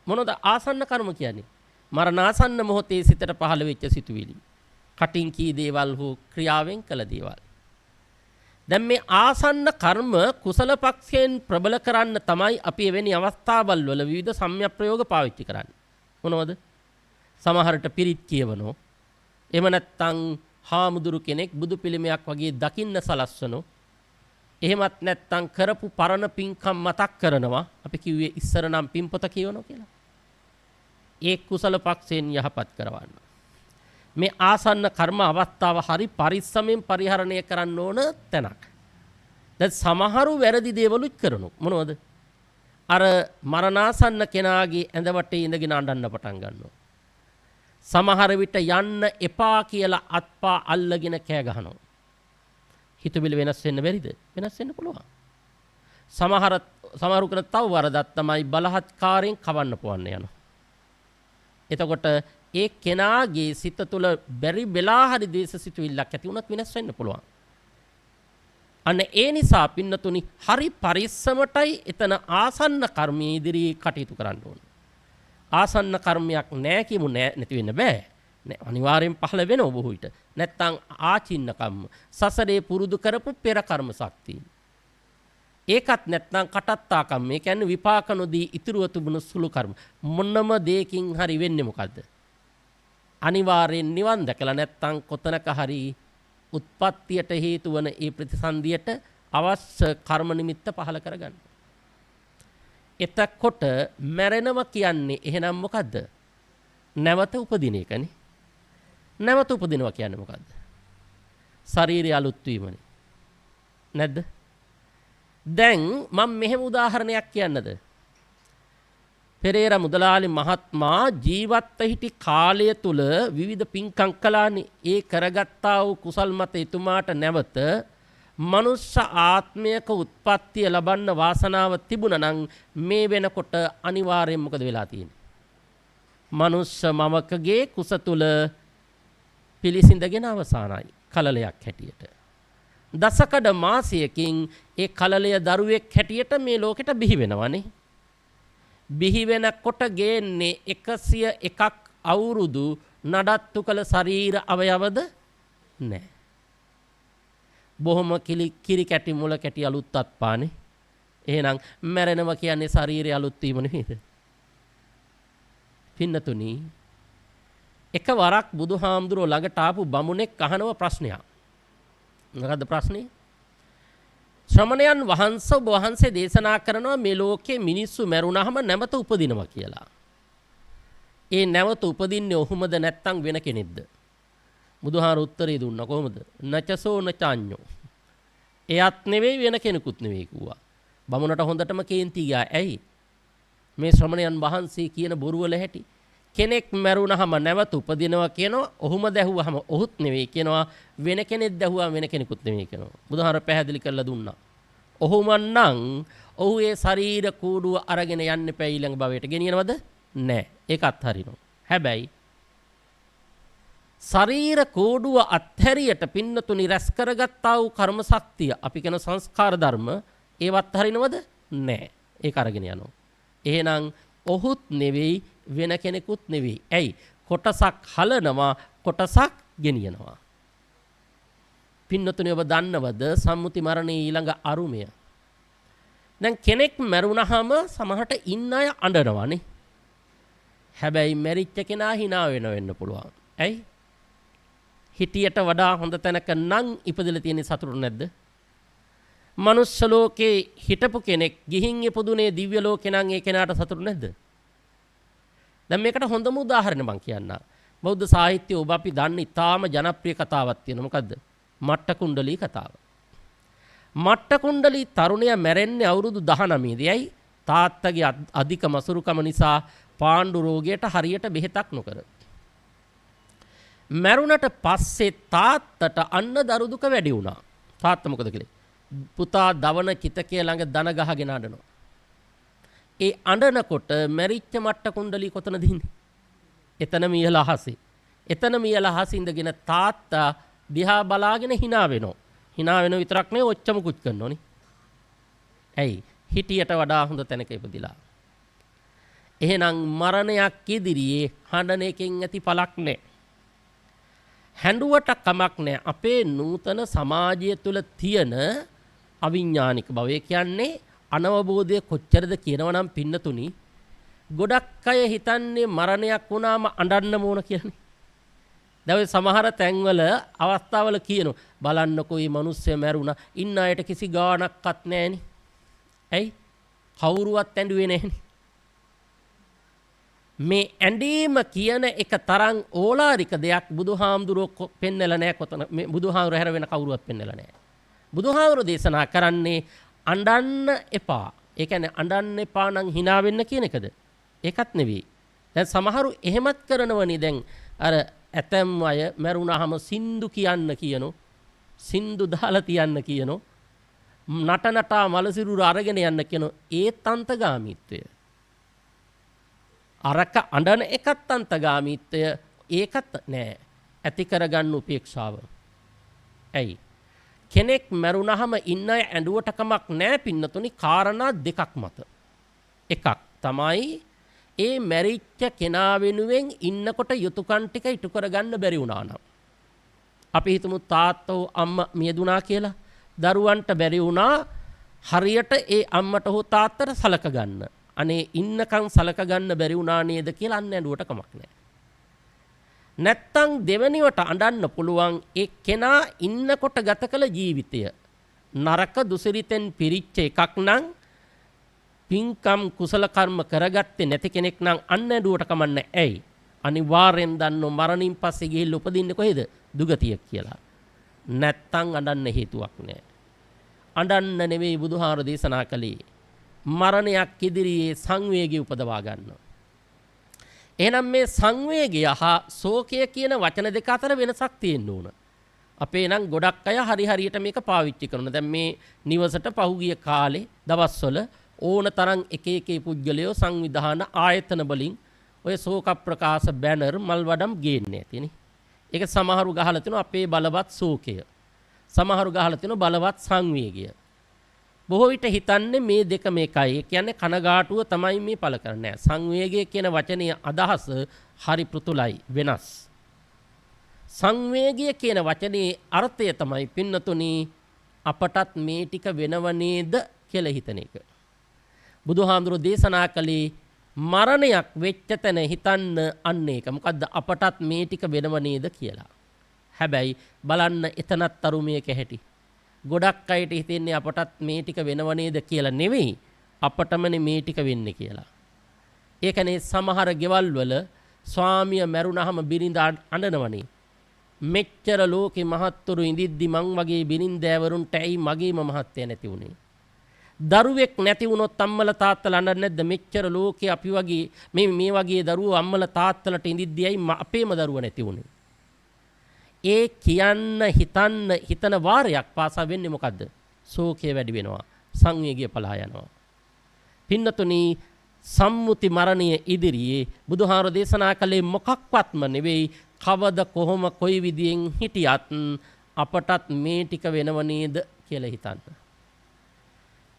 මොනවද ආසන්න කර්ම කියන්නේ? මරණාසන්න මොහොතේ සිතට පහළ වෙච්ච සිතුවිලි. කටින් කී දේවල් හෝ ක්‍රියාවෙන් කළ දේවල්. දැන් මේ ආසන්න කර්ම කුසල පක්ෂයෙන් ප්‍රබල කරන්න තමයි අපි එවැනි අවස්ථාවල් වල විවිධ සම්‍යක් ප්‍රයෝග පාවිච්චි කරන්නේ. මොනවද? සමහරට පිරිත් කියවනෝ. එහෙම නැත්නම් හාමුදුරු කෙනෙක් බුදු පිළිමයක් වගේ දකින්න සලස්වනෝ. එහෙමත් නැත්නම් කරපු පරණ පින්කම් මතක් කරනවා. අපි කිව්වේ ඉස්සර නම් පින්පොත කියවනෝ කියලා. ඒ කුසල පක්ෂයෙන් යහපත් කරවන්න. මේ ආසන්න කර්ම අවස්ථාව හරි පරිස්සමෙන් පරිහරණය කරන්න ඕන තැනක්. දැන් සමහරු වැරදි දේවලුත් කරනවා. මොනවද? අර මරණාසන්න කෙනාගේ ඇඳ වටේ ඉඳගෙන අඬන්න පටන් ගන්නවා. සමහර විට යන්න එපා කියලා අත්පා අල්ලගෙන කෑ ගහනවා. හිතවිලි වෙනස් වෙන්න බැරිද? වෙනස් වෙන්න පුළුවන්. සමහරු කරන තව වරදක් තමයි බලහත්කාරයෙන් කවන්න පොවන්න යනවා. එතකොට ඒ කෙනාගේ සිත තුළ බැරි වෙලා හරි දේශසිතුවිල්ලක් ඇති වුණත් වෙනස් වෙන්න පුළුවන්. අන්න ඒ නිසා පින්නතුනි හරි පරිස්සමටයි එතන ආසන්න කර්මයේ ඉදිරියේ කටයුතු කරන්න ඕන. ආසන්න කර්මයක් නැහැ කියමු නැති වෙන්න බෑ. අනිවාර්යෙන් පහළ වෙනව බොහෝ විට. නැත්තම් ආචින්න කම්ම සසරේ පුරුදු කරපු පෙර කර්ම ශක්තිය. ඒකත් නැත්නම් කටත්තා කම්ම. ඒ කියන්නේ විපාක නොදී ඉතුරුව තිබුණු සුළු කර්ම. මොනම දෙයකින් හරි වෙන්නේ මොකද්ද? අනිවාර්යෙන් නිවන් දැකලා නැත්නම් කොතනක හරි උත්පත්තියට හේතු වන ඒ ප්‍රතිසන්දියට අවශ්‍ය කර්ම නිමිත්ත පහළ කරගන්න. එතකොට මැරෙනවා කියන්නේ එහෙනම් මොකද්ද? නැවත උපදින එකනේ. නැවත උපදිනවා කියන්නේ මොකද්ද? ශරීරය අලුත් වීමනේ. නැද්ද? දැන් මම මෙහෙම උදාහරණයක් කියන්නද? පෙරේරා මුදලාලි මහත්මයා ජීවත්ව සිටි කාලය තුල විවිධ පින්කම් කළානේ. ඒ කරගත්තා වූ කුසල් මත එතුමාට නැවත මනුෂ්‍ය ආත්මයක උත්පත්තිය ලබන්න වාසනාව තිබුණා නම් මේ වෙනකොට අනිවාර්යෙන් මොකද වෙලා තියෙන්නේ? මනුෂ්‍ය මවකගේ කුස තුල පිළිසිඳගෙන අවසానයි කලලයක් හැටියට. දසකඩ මාසයකින් ඒ කලලය දරුවෙක් හැටියට මේ ලෝකෙට බිහි වෙනවනේ. බිහි වෙනකොට ගේන්නේ 101ක් අවුරුදු නඩත්තු කළ ශරීර අවයවද නැහැ. බොහොම කිරි කැටි මුල කැටි අලුත් අත්පානේ. එහෙනම් මැරෙනවා කියන්නේ ශරීරය අලුත් වීම නෙමෙයිද? පින්නතුනි එකවරක් බුදුහාමුදුරුවෝ ළඟට ආපු බමුණෙක් අහනවා ප්‍රශ්නයක්. මොකද්ද ප්‍රශ්නේ? ශ්‍රමණයන් වහන්සේ ඔබ වහන්සේ දේශනා කරනවා මේ ලෝකේ මිනිස්සු මැරුණාම නැවත උපදිනවා කියලා. ඒ නැවත උපදින්නේ ඔහුමද නැත්නම් වෙන කෙනෙක්ද? බුදුහාර උත්තරේ දුන්නා කොහොමද? නචසෝ නචාඤ්ඤෝ. එයත් නෙවෙයි වෙන කෙනෙකුත් නෙවෙයි කිව්වා. බමුණට හොඳටම කේන්ති ගියා. ඇයි? මේ ශ්‍රමණයන් වහන්සේ කියන බොරුවල හැටි. කෙනෙක් මැරුණාම නැවත උපදිනවා කියනවා. ඔහුම දැහුවාම ඔහුත් නෙවෙයි කියනවා. වෙන කෙනෙක් දැහුවාම වෙන කෙනෙකුත් නෙවෙයි කියනවා. බුදුහාර පැහැදිලි කරලා දුන්නා. ඔහුම නම් ඔහු ඒ ශරීර කූඩුව අරගෙන යන්න එපා ඊළඟ භවයට ගෙනියනවද? නැහැ. ඒකත් හරිනවා. හැබැයි ශරීර කෝඩුව අත්හැරියට පින්නතුනි රැස් කරගත්තා වූ කර්ම ශක්තිය අපි කියන සංස්කාර ධර්ම ඒවත් හරිනවද? නැහැ. ඒක අරගෙන යනවා. එහෙනම් ඔහුත් නෙවෙයි වෙන කෙනෙකුත් නෙවෙයි. ඇයි? කොටසක් හලනවා කොටසක් ගෙනියනවා. පින්නතුනේ ඔබ දන්නවද සම්මුති මරණයේ ඊළඟ අරුමය? දැන් කෙනෙක් මැරුණාම සමහරට ඉන්න අය අඬනවානේ. හැබැයි මැරිච්ච කෙනා hina වෙන්න පුළුවන්. ඇයි? හිටියට වඩා හොඳ තැනක නම් ඉපදලා තියෙන සතුරු නැද්ද? මනුස්ස ලෝකේ හිටපු කෙනෙක් ගිහින් ඉපදුනේ දිව්‍ය ලෝකේ නම් ඒ කෙනාට සතුරු නැද්ද? දැන් මේකට හොඳම උදාහරණ මම කියන්නම්. බෞද්ධ සාහිත්‍යයේ ඔබ අපි දන්න ඉතාම ජනප්‍රිය කතාවක් තියෙනවා. මොකද්ද? මට්ට කුණ්ඩලී කතාව. මට්ට කුණ්ඩලී තරුණයා මැරෙන්නේ අවුරුදු 19 දී. ඇයි? තාත්තගේ අධික මසුරුකම නිසා පාණ්ඩු රෝගයට හරියට බෙහෙතක් නොකර. මැරුණට පස්සේ තාත්තට අන්න දරු දුක වැඩි වුණා. තාත්තා මොකද කළේ? පුතා දවන චිතකය ළඟ දන ගහගෙන අඬනවා. ඒ අඬනකොට මැරිච්ච මට්ට කුණ්ඩලී කොතනද ඉන්නේ? එතනම ඉහළ අහසේ. එතනම ඉහළ අහසේ ඉඳගෙන තාත්තා දිහා බලාගෙන hina වෙනවා. hina වෙන විතරක් නෙවෙයි ඔච්චම කුච් කරනෝනේ. ඇයි? හිටියට වඩා හොඳ තැනක ඉපදිලා. එහෙනම් මරණයක් ඉදිරියේ හඬන එකෙන් ඇති පළක් නැහැ. හැඬුවට කමක් නැහැ. අපේ නූතන සමාජය තුළ තියෙන අවිඥානික භවය කියන්නේ අනවබෝධය කොච්චරද කියනවනම් පින්නතුනි, ගොඩක් අය හිතන්නේ මරණයක් වුණාම අඬන්න ඕන කියන්නේ. දැන් සමහර තැන්වල අවස්ථාවල කියනවා බලන්නකෝ මේ මිනිස්සු මැරුණා, ඉන්න අයට කිසි ගාණක්වත් නැහෙනි. ඇයි? කවුරුවත් ඇඬුවේ නැහෙනි. මේ ඇඬීම කියන එක තරම් ඕලාරික දෙයක් බුදුහාමුදුරුවෝ පෙන්නලා නැහැ කොතන. මේ බුදුහාමුදුරුවෝ හැර වෙන කවුරුවත් පෙන්නලා නැහැ. බුදුහාමුදුරුවෝ දේශනා කරන්නේ අඬන්න එපා. ඒ කියන්නේ අඬන්න එපා නම් hina වෙන්න කියන එකද? ඒකත් නෙවෙයි. දැන් සමහරු එහෙමත් කරනවනේ. දැන් අර ඇතැම් අය මැරුණාම සින්දු කියන්න කියනෝ. සින්දු දාලා තියන්න කියනෝ. නටනටා මලසිරුර අරගෙන යන්න කියනෝ. ඒත් අන්තගාමීත්වය. අරක අඬන එකත් අන්තගාමීත්වය. ඒකත් නෑ. ඇති කරගන්න උපේක්ෂාව. ඇයි? කෙනෙක් මැරුණාම ඉන්න අය ඇඬුවට කමක් නෑ පින්නතුනි, කාරණා දෙකක් මත. එකක් තමයි ඒ මැරිච්ච කෙනා වෙනුවෙන් ඉන්නකොට යුතුයකම් ටික ඉටු කරගන්න බැරි වුණා නම්. අපි හිතමු තාත්තෝ අම්මා මියදුනා කියලා. දරුවන්ට බැරි වුණා හරියට ඒ අම්මට හෝ තාත්තට සලක ගන්න. අනේ ඉන්නකම් සලක ගන්න බැරි වුණා නේද කියලා අන්න ඇඬුවට කමක් නෑ. නැත්තම් දෙවනිවට අඬන්න පුළුවන් ඒ කෙනා ඉන්නකොට ගත කළ ජීවිතය නරක දුසිරිතෙන් පිරිච්ච එකක් නම්, පින්කම් කුසල කර්ම කරගත්තේ නැති කෙනෙක් නම් අන්න ඇඬුවට කමන්නේ. ඇයි? අනිවාර්යෙන් දන්නෝ මරණින් පස්සේ ගිහිල්ලා උපදින්නේ කොහෙද? දුගතිය කියලා. නැත්තම් අඬන්න හේතුවක් නැහැ. අඬන්න නෙවෙයි බුදුහාර දේශනා කළේ. මරණයක් ඉදිරියේ සංවේගය උපදවා ගන්න. එහෙනම් මේ සංවේගය හා ශෝකය කියන වචන දෙක අතර වෙනසක් තියෙන්න ඕන. අපේ නම් ගොඩක් අය හරියට මේක පාවිච්චි කරනවා. දැන් මේ නිවසට පහුගිය කාලේ දවස්වල ඕන තරම් එක පුද්ගලයෝ සංවිධාන ආයතන වලින් ඔය ශෝක ප්‍රකාශ බැනර් මල් වඩම් ගේන්නේ ඇතිනේ. ඒක සමහරු ගහලා තිනවා අපේ බලවත් ශෝකය. සමහරු ගහලා තිනවා බලවත් සංවේගය. බොහෝ විට හිතන්නේ මේ දෙක මේකයි. ඒ කියන්නේ කනගාටුව තමයි මේ පළ කරන්නේ. සංවේගය කියන වචනේ අදහස හරි පෘතුලයි, වෙනස්. සංවේගය කියන වචනේ අර්ථය තමයි පින්නතුනි අපටත් මේ ටික වෙනව නේද කියලා හිතන එක. බුදුහාමුදුරුවෝ දේශනා කළේ මරණයක් වෙච්ච තැන හිතන්න අන්න ඒක. මොකද්ද? අපටත් මේ ටික වෙනව නේද කියලා. හැබැයි බලන්න එතනත් තරුමයක හැටි. ගොඩක් අයට හිතෙන්නේ අපටත් මේ ටික වෙනව නේද කියලා නෙවෙයි, අපටමනේ මේ ටික වෙන්නේ කියලා. ඒකනේ සමහර ගෙවල් වල ස්වාමියා මැරුණාම බිරිඳ අඬනවනේ. මෙච්චර ලෝකේ මහත්තුරු ඉඳිද්දි මං වගේ බිරින්දෑවරුන්ට ඇයි මගේම මහත්ය නැති වුනේ? දරුවෙක් නැති වුණොත් අම්මලා තාත්තලා අඬන්නේ නැද්ද? මෙච්චර ලෝකේ අපි වගේ මේ වගේ දරුවෝ අම්මලා තාත්තලාට ඉඳිද්දි ඇයි අපේම දරුවා නැති වුනේ? ඒ කියන්න හිතන වාරයක් පාසා වෙන්නේ මොකද්ද? ශෝකය වැඩි වෙනවා, සංවේගය පලා යනවා. පින්නතුනි, සම්මුති මරණය ඉදිරියේ බුදුහාර දේශනා කළේ මොකක්වත්ම නෙවෙයි, කවද කොහොම කොයි විදියෙන් හිටියත් අපටත් මේ ටික වෙනව නේද කියලා හිතන්න.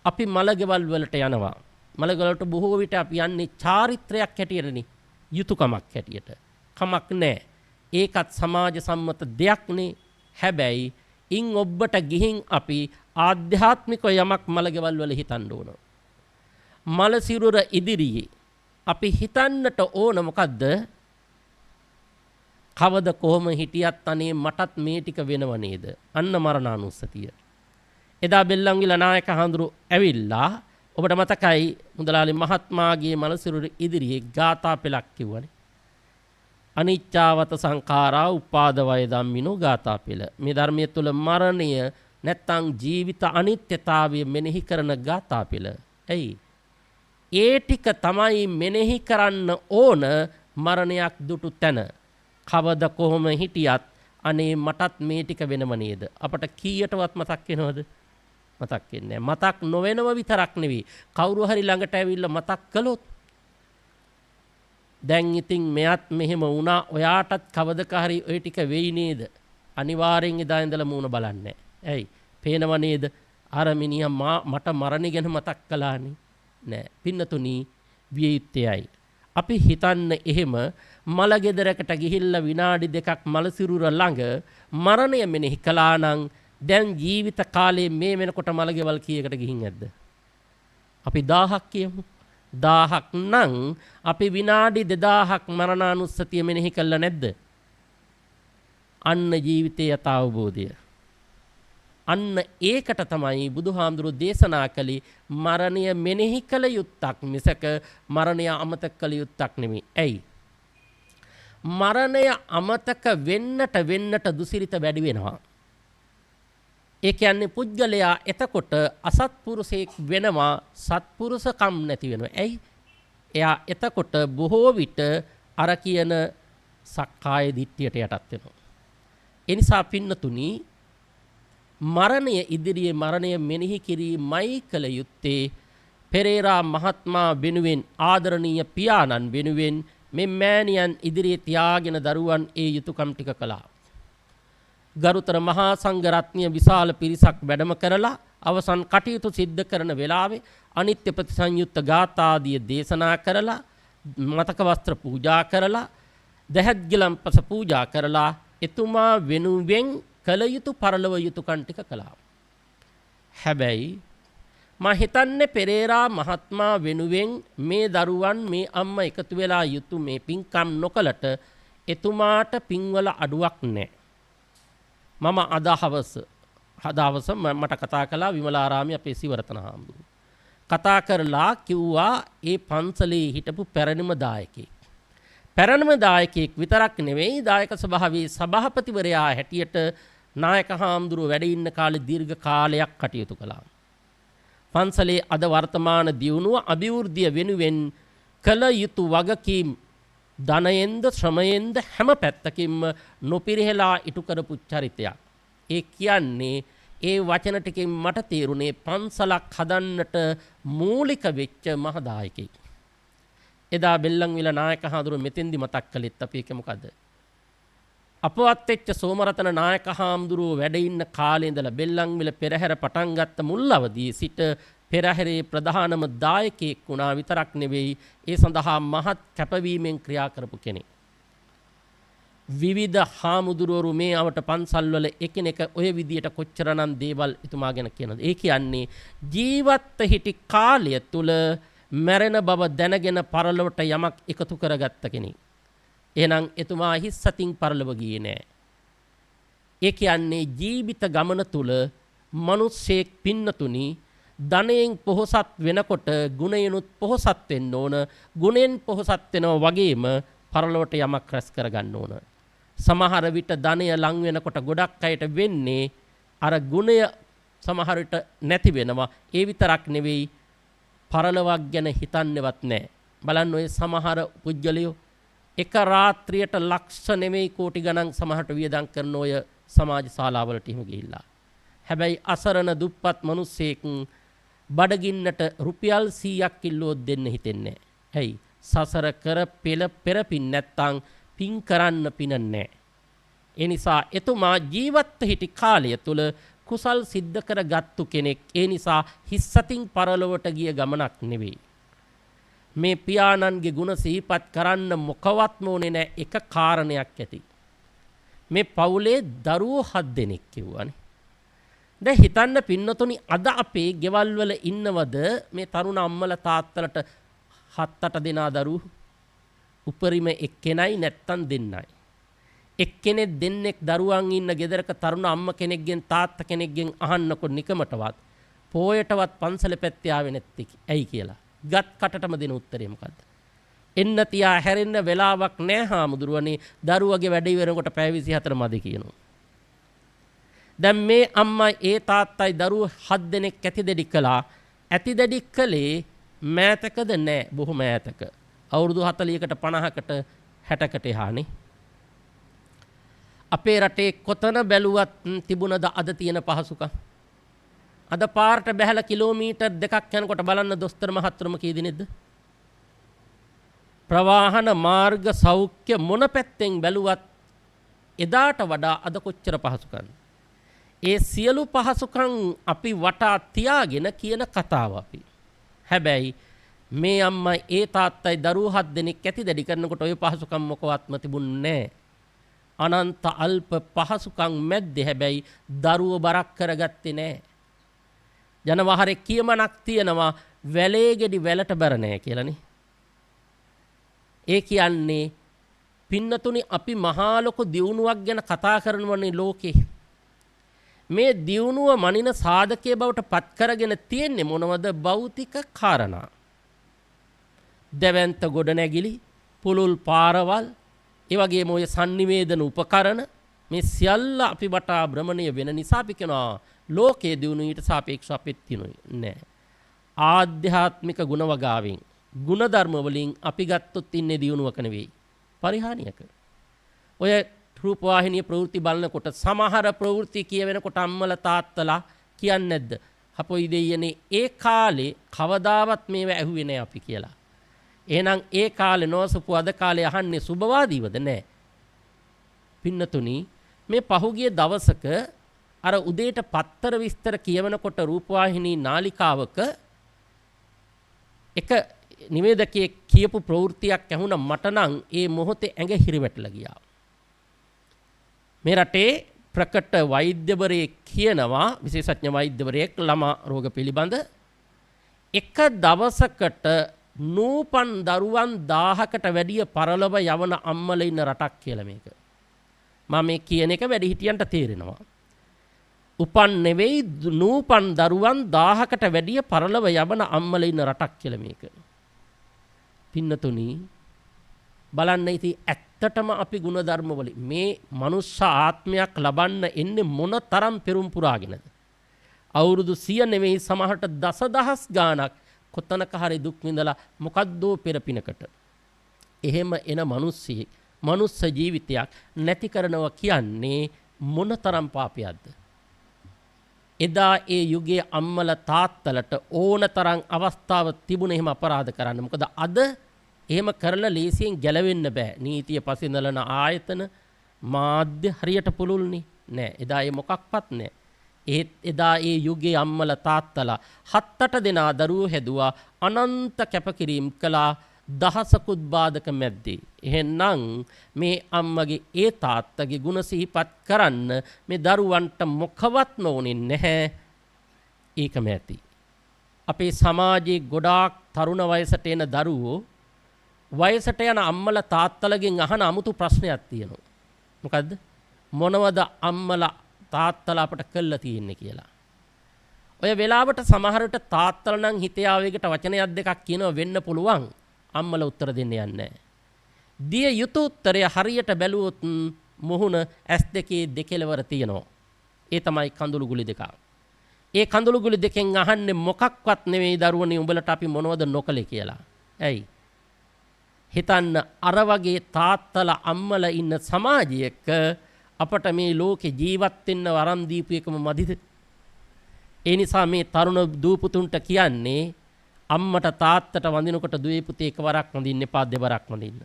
අපි මලගෙවල් වලට යනවා. මලගලට බොහෝ විට අපි යන්නේ චාරිත්‍රයක් හැටියටනේ. යුතුයකමක් හැටියට. කමක් නැහැ. ඒකත් සමාජ සම්මත දෙයක්නේ. හැබැයි ඉන් ඔබට ගිහින් අපි ආධ්‍යාත්මික යමක් මලගෙවල් වල හිතන්න ඕන. මල සිරුර ඉදිරියේ අපි හිතන්නට ඕන මොකද්ද? කවද කොහොම හිටියත් අනේ මටත් මේ ටික වෙනව නේද? අන්න මරණානුස්සතිය. එදා බෙල්ලන්විල නායක හඳුරු ඇවිල්ලා ඔබට මතකයි මුදලාලි මහත්මාගේ මල සිරුර ඉදිරියේ ගාථා පෙළක් කිව්වනේ. අනිච්චාවත සංඛාරා උපාද වය ධම්මිනෝ ගාථා පෙළ. මේ ධර්මයේ තුල මරණය නැත්තම් ජීවිත අනිත්‍යතාවය මෙනෙහි කරන ගාථා පෙළ. එයි ඒ ටික තමයි මෙනෙහි කරන්න ඕන මරණයක් දුටු තැන. කවද කොහොම හිටියත් අනේ මටත් මේ ටික වෙනව නේද? අපට කීයටවත් මතක් වෙනවද? මතක් වෙන්නේ නැහැ. මතක් නොවෙනව විතරක් නෙවෙයි. කවුරු හරි ළඟට ඇවිල්ලා මතක් කළොත් දැන් ඉතින් මෙයත් මෙහෙම වුණා. ඔයාටත් කවදක හරි ওই ටික වෙයි නේද? අනිවාර්යෙන් එදා ඉඳලා මූණ බලන්නේ. ඇයි? පේනව නේද? අර මිනිහා මට මරණය ගැන මතක් කළානේ. නෑ. පින්නතුනි විය යුත්තේයි. අපි හිතන්න එහෙම මල ගෙදරකට ගිහිල්ලා විනාඩි දෙකක් මල සිරුර ළඟ මරණය මෙනෙහි කළා නම් දැන් ජීවිත කාලේ මේ වෙනකොට මල ගෙවල් කීයකට ගිහින් ඇද්ද? අපි 1000ක් කියමු. 1000ක් නම් අපි විනාඩි 2000ක් මරණානුස්සතිය මෙනෙහි කළා නැද්ද? අන්න ජීවිතයේ යථාබෝධය. අන්න ඒකට තමයි බුදුහාමුදුරුවෝ දේශනා කළේ මරණය මෙනෙහි කළ යුත්තක් මිසක මරණය අමතක කළ යුත්තක් නෙමෙයි. ඇයි? මරණය අමතක වෙන්නට දුසිරිත වැඩි වෙනවා. ඒ කියන්නේ පුද්ගලයා එතකොට අසත්පුරුෂයෙක් වෙනවා, සත්පුරුෂකම් නැති වෙනවා. ඇයි? එයා එතකොට බොහෝ විට අර කියන සක්කාය දිට්ඨියට යටත් වෙනවා. ඒ නිසා පින්නතුනි මරණය ඉදිරියේ මරණය මෙනෙහි කිරීමයි කළ යුත්තේ. පෙරේරා මහත්මයා වෙනුවෙන් ආදරණීය පියාණන් වෙනුවෙන් මේ මෑණියන් ඉදිරියේ තියාගෙන දරුවන් ඒ යුතුයකම් ටික කළා. ගරුතර මහා සංඝ රත්නය විශාල පිරිසක් වැඩම කරලා අවසන් කටයුතු සිද්ධ කරන වෙලාවේ අනිත්‍ය ප්‍රතිසංයුක්ත ගාථාදිය දේශනා කරලා මතක වස්ත්‍ර පූජා කරලා දහත් ගිලම්පස පූජා කරලා එතුමා වෙනුවෙන් කළ යුතු පරලව යුතුයකම් ටික කළා. හැබැයි මා හිතන්නේ පෙරේරා මහත්මයා වෙනුවෙන් මේ දරුවන් මේ අම්මා එකතු වෙලා යුතු මේ පින්කම් නොකලට එතුමාට පින්වල අඩුවක් නැහැ. මම අද හවස මට කතා කළා විමලාරාමයේ අපේ සිවරතන හාමුදුරුවෝ. කතා කරලා කිව්වා ඒ පන්සලේ හිටපු පැරණිම දායකයෙක්. පැරණිම දායකයෙක් විතරක් නෙවෙයි දායක සභාවේ සභාපතිවරයා හැටියට නායක හාමුදුරුවෝ වැඩ ඉන්න කාලේ දීර්ඝ කාලයක් කටයුතු කළා. පන්සලේ අද වර්තමාන දියුණුව අභිවෘද්ධිය වෙනුවෙන් කළ යුතු වගකීම් ධනයෙන්ද ශ්‍රමයෙන්ද හැම පැත්තකින්ම නොපිරිහෙලා ඉටු කරපු චරිතයක්. ඒ කියන්නේ ඒ වචන ටිකෙන් මට තේරුනේ පන්සලක් හදන්නට මූලික වෙච්ච මහදායකයෙක්. එදා බෙල්ලන්විල නායක හාමුදුරුවෝ මෙතෙන්දි මතක් කළෙත් අපි ඒක මොකද? අපවත් වෙච්ච සෝමරතන නායක හාමුදුරුවෝ වැඩ ඉන්න කාලේ ඉඳලා බෙල්ලන්විල පෙරහැර පටන් ගත්ත මුල් අවදියේ සිට පෙරහැරේ ප්‍රධානම දායකයෙක් වුණා විතරක් නෙවෙයි ඒ සඳහා මහත් කැපවීමෙන් ක්‍රියා කරපු කෙනෙක්. විවිධ හාමුදුරුවරු මේ අවට පන්සල්වල එකිනෙක ඔය විදියට කොච්චරනම් දේවල් එතුමා ගැන කියනද? ඒ කියන්නේ ජීවත් හිටි කාලය තුල මැරෙන බව දැනගෙන පරලොවට යමක් එකතු කරගත්ත කෙනෙක්. එහෙනම් එතුමා හිස් සතින් පරලොව ගියේ නෑ. ඒ කියන්නේ ජීවිත ගමන තුල මිනිස්සෙක් පින්නතුනි ධනයෙන් පොහොසත් වෙනකොට ගුණයෙන්ුත් පොහොසත් වෙන්න ඕන. ගුණෙන් පොහොසත් වෙනවා වගේම පරලොවට යමක් රැස් කරගන්න ඕන. සමහර විට ධනය ලං වෙනකොට ගොඩක් අයට වෙන්නේ අර ගුණය සමහර විට නැති වෙනවා. ඒ විතරක් නෙවෙයි පරලොවක් ගැන හිතන්නේවත් නැහැ. බලන්න ඔය සමහර පුජ්‍යලියෝ එක රාත්‍රියට ලක්ෂ නෙමෙයි කෝටි ගණන් සමහරට වියදම් කරන ඔය සමාජ ශාලාවලට එහෙම ගිහිල්ලා. හැබැයි අසරණ දුප්පත් මිනිස්සෙක් බඩගින්නට රුපියල් 100ක් කිල්ලුවක් දෙන්න හිතෙන්නේ නැහැ. ඇයි? සසර කර පෙරපින් නැත්තම් පින් කරන්න පින නැහැ. ඒ නිසා එතුමා ජීවත් හිටි කාලය තුල කුසල් සිද්ධ කරගත්තු කෙනෙක්. ඒ නිසා හිස්සතින් පරලොවට ගිය ගමනක් නෙවෙයි. මේ පියාණන්ගේ ගුණ සිහිපත් කරන්න මොකවත්ම ඕනේ නැහැ. එක කාරණයක් ඇති. මේ පවුලේ දරුවෝ 7 දෙනෙක් කිව්වනේ. දැන් හිතන්න පින්නතුනි අද අපේ ගෙවල් වල ඉන්නවද මේ තරුණ අම්මලා තාත්තලට 7-8 දෙනා දරුවෝ? උපරිම එක්කෙනයි නැත්තම් දෙන්නයි. එක්කෙනෙක් දෙන්නෙක් දරුවන් ඉන්න ගෙදරක තරුණ අම්ම කෙනෙක්ගෙන් තාත්තා කෙනෙක්ගෙන් අහන්නකො නිකමටවත් පෝයටවත් පන්සල පැත්තේ ආවේ නැත්තේ ඇයි කියලා. ගත් කටටම දෙන උත්තරේ මොකද්ද? එන්න තියා හැරෙන්න වෙලාවක් නැහැ හාමුදුරුවනේ. දරුවගේ වැඩ ඉවරනකොට පැය 24 මදි කියනවා. දැන් මේ අම්මා ඒ තාත්තයි දරුවෝ 7 දෙනෙක් ඇතිදෙඩි කළා. ඇතිදෙඩි කළේ මෑතකද නැහැ බොහොම ඈතක. අවුරුදු 40කට 50කට 60කට එහානේ. අපේ රටේ කොතන බැලුවත් තිබුණද අද තියෙන පහසුකම්? අද පාරට බැහැලා කිලෝමීටර් 2ක් යනකොට බලන්න දොස්තර මහත්තුරුම කී දෙනෙක්ද? ප්‍රවාහන මාර්ග සෞඛ්‍ය මොන පැත්තෙන් බැලුවත් එදාට වඩා අද කොච්චර පහසුකම්. ඒ සියලු පහසුකම් අපි වටා තියාගෙන කියන කතාව අපි. හැබැයි මේ අම්මා ඒ තාත්තයි දරුවෝ 7 දෙනෙක් ඇති දැඩි කරනකොට ওই පහසුකම් මොකවත්ම තිබුණේ නැහැ. අනන්ත අල්ප පහසුකම් මැද්දේ හැබැයි දරුවෝ බරක් කරගත්තේ නැහැ. ජනවහරේ කියමනක් තියෙනවා වැලේ ගෙඩි වැලට බර නැහැ කියලානේ. ඒ කියන්නේ පින්නතුනි අපි මහා ලොකු දියුණුවක් ගැන කතා කරනවනේ ලෝකේ. මේ දියුණුව මනින සාධකයේ බවට පත් කරගෙන තියෙන්නේ මොනවද? භෞතික කාරණා. දැවැන්ත ගොඩනැගිලි, පුලුල් පාරවල්, ඒ වගේම ඔය sannivedana උපකරණ මේ සියල්ල අපි වටා භ්‍රමණය වෙන නිසා අපි කියනවා ලෝකයේ දියුණුව ඊට සාපේක්ෂව අපිත් තියෙනුයි නෑ. ආධ්‍යාත්මික ගුණ වගාවෙන් ගුණධර්ම වලින් අපි ගත්තොත් ඉන්නේ දියුණුවක නෙවෙයි පරිහානියක. ඔය රූපවාහිනිය ප්‍රවෘත්ති බලනකොට සමහර ප්‍රවෘත්ති කියවෙනකොට අම්මලා තාත්තලා කියන්නේ නැද්ද? අපොයි දෙයියනේ ඒ කාලේ කවදාවත් මේව ඇහුවේ නෑ අපි කියලා. එහෙනම් ඒ කාලේ නොසුපු අද කාලේ අහන්නේ සුබවාදීවද නැහැ. පින්නතුනි මේ පහුගිය දවසක අර උදේට පත්තර විස්තර කියවනකොට රූපවාහිනී නාලිකාවක එක නිවේදකයෙක් කියපු ප්‍රවෘත්තියක් ඇහුණා මට නම් ඒ මොහොතේ ඇඟ හිරිවැටලා ගියා. මේ රටේ ප්‍රකට වෛද්‍යවරයෙක් කියනවා විශේෂඥ වෛද්‍යවරයෙක් ළමා රෝග පිළිබඳ එක දවසකට නූපන් දරුවන් 1000කට වැඩිය පරලොව යවන අම්මලා ඉන්න රටක් කියලා මේක. මම මේ කියන එක වැඩි හිටියන්ට තේරෙනවා. උපන් නෙවෙයි නූපන් දරුවන් 1000කට වැඩිය පරලොව යවන අම්මලා ඉන්න රටක් කියලා මේක. පින්නතුනි බලන්න ඉතින් ඇත්තටම අපි ಗುಣධර්ම වලින් මේ මනුෂ්‍ය ආත්මයක් ලබන්න එන්නේ මොන තරම් පෙරම් පුරාගෙනද? අවුරුදු 100 නෙවෙයි සමහරට දසදහස් ගාණක් කොතනක හරි දුක් විඳලා මොකද්දෝ පෙරපිනකට. එහෙම එන මිනිස්සෙක් මනුස්ස ජීවිතයක් නැති කරනවා කියන්නේ මොනතරම් පාපයක්ද? එදා ඒ යුගයේ අම්මලා තාත්තලට ඕනතරම් අවස්ථාව තිබුණ එහෙම අපරාධ කරන්න. මොකද අද එහෙම කරලා ලේසියෙන් ගැලවෙන්න බෑ. නීතිය පසිනලන ආයතන මාධ්‍ය හරියට පුළුල්නේ නෑ. එදා ඒ මොකක්වත් නෑ. ඒත් එදා ඒ යුගයේ අම්මලා තාත්තලා 7-8 දෙනා දරුවෝ හැදුවා අනන්ත කැපකිරීම කළා දහසකුත් බාධක මැද්දේ. එහෙනම් මේ අම්මගේ ඒ තාත්තගේ ගුණ සිහිපත් කරන්න මේ දරුවන්ට මොකවත්ම ඕනේ නැහැ. ඒකම ඇති. අපේ සමාජයේ ගොඩාක් තරුණ වයසට එන දරුවෝ වයසට යන අම්මලා තාත්තලගෙන් අහන අමුතු ප්‍රශ්නයක් තියෙනවා. මොකද්ද? මොනවද අම්මලා තාත්තලා අපට කළා තියෙන්නේ කියලා. ඔය වෙලාවට සමහරට තාත්තලා නම් හිතේ ආවේගට වචනයක් දෙකක් කියනවා වෙන්න පුළුවන්. අම්මලා උත්තර දෙන්න යන්නේ නැහැ. දිය යුතු උත්තරය හරියට බැලුවොත් මුහුණ S2 දෙකෙලවර තියෙනවා. ඒ තමයි කඳුළු ගුලි දෙක. ඒ කඳුළු ගුලි දෙකෙන් අහන්නේ මොකක්වත් නෙවෙයි දරුවනේ උඹලට අපි මොනවද නොකලේ කියලා. ඇයි? හිතන්න අර වගේ තාත්තලා අම්මලා ඉන්න සමාජයක අපට මේ ලෝකේ ජීවත් වෙන්න වරම් දීපු එකම මදිද? ඒ නිසා මේ තරුණ දූපුතුන්ට කියන්නේ අම්මට තාත්තට වඳිනකොට දුවේ පුතේ එකවරක් වඳින්න එපා දෙවරක් වඳින්න.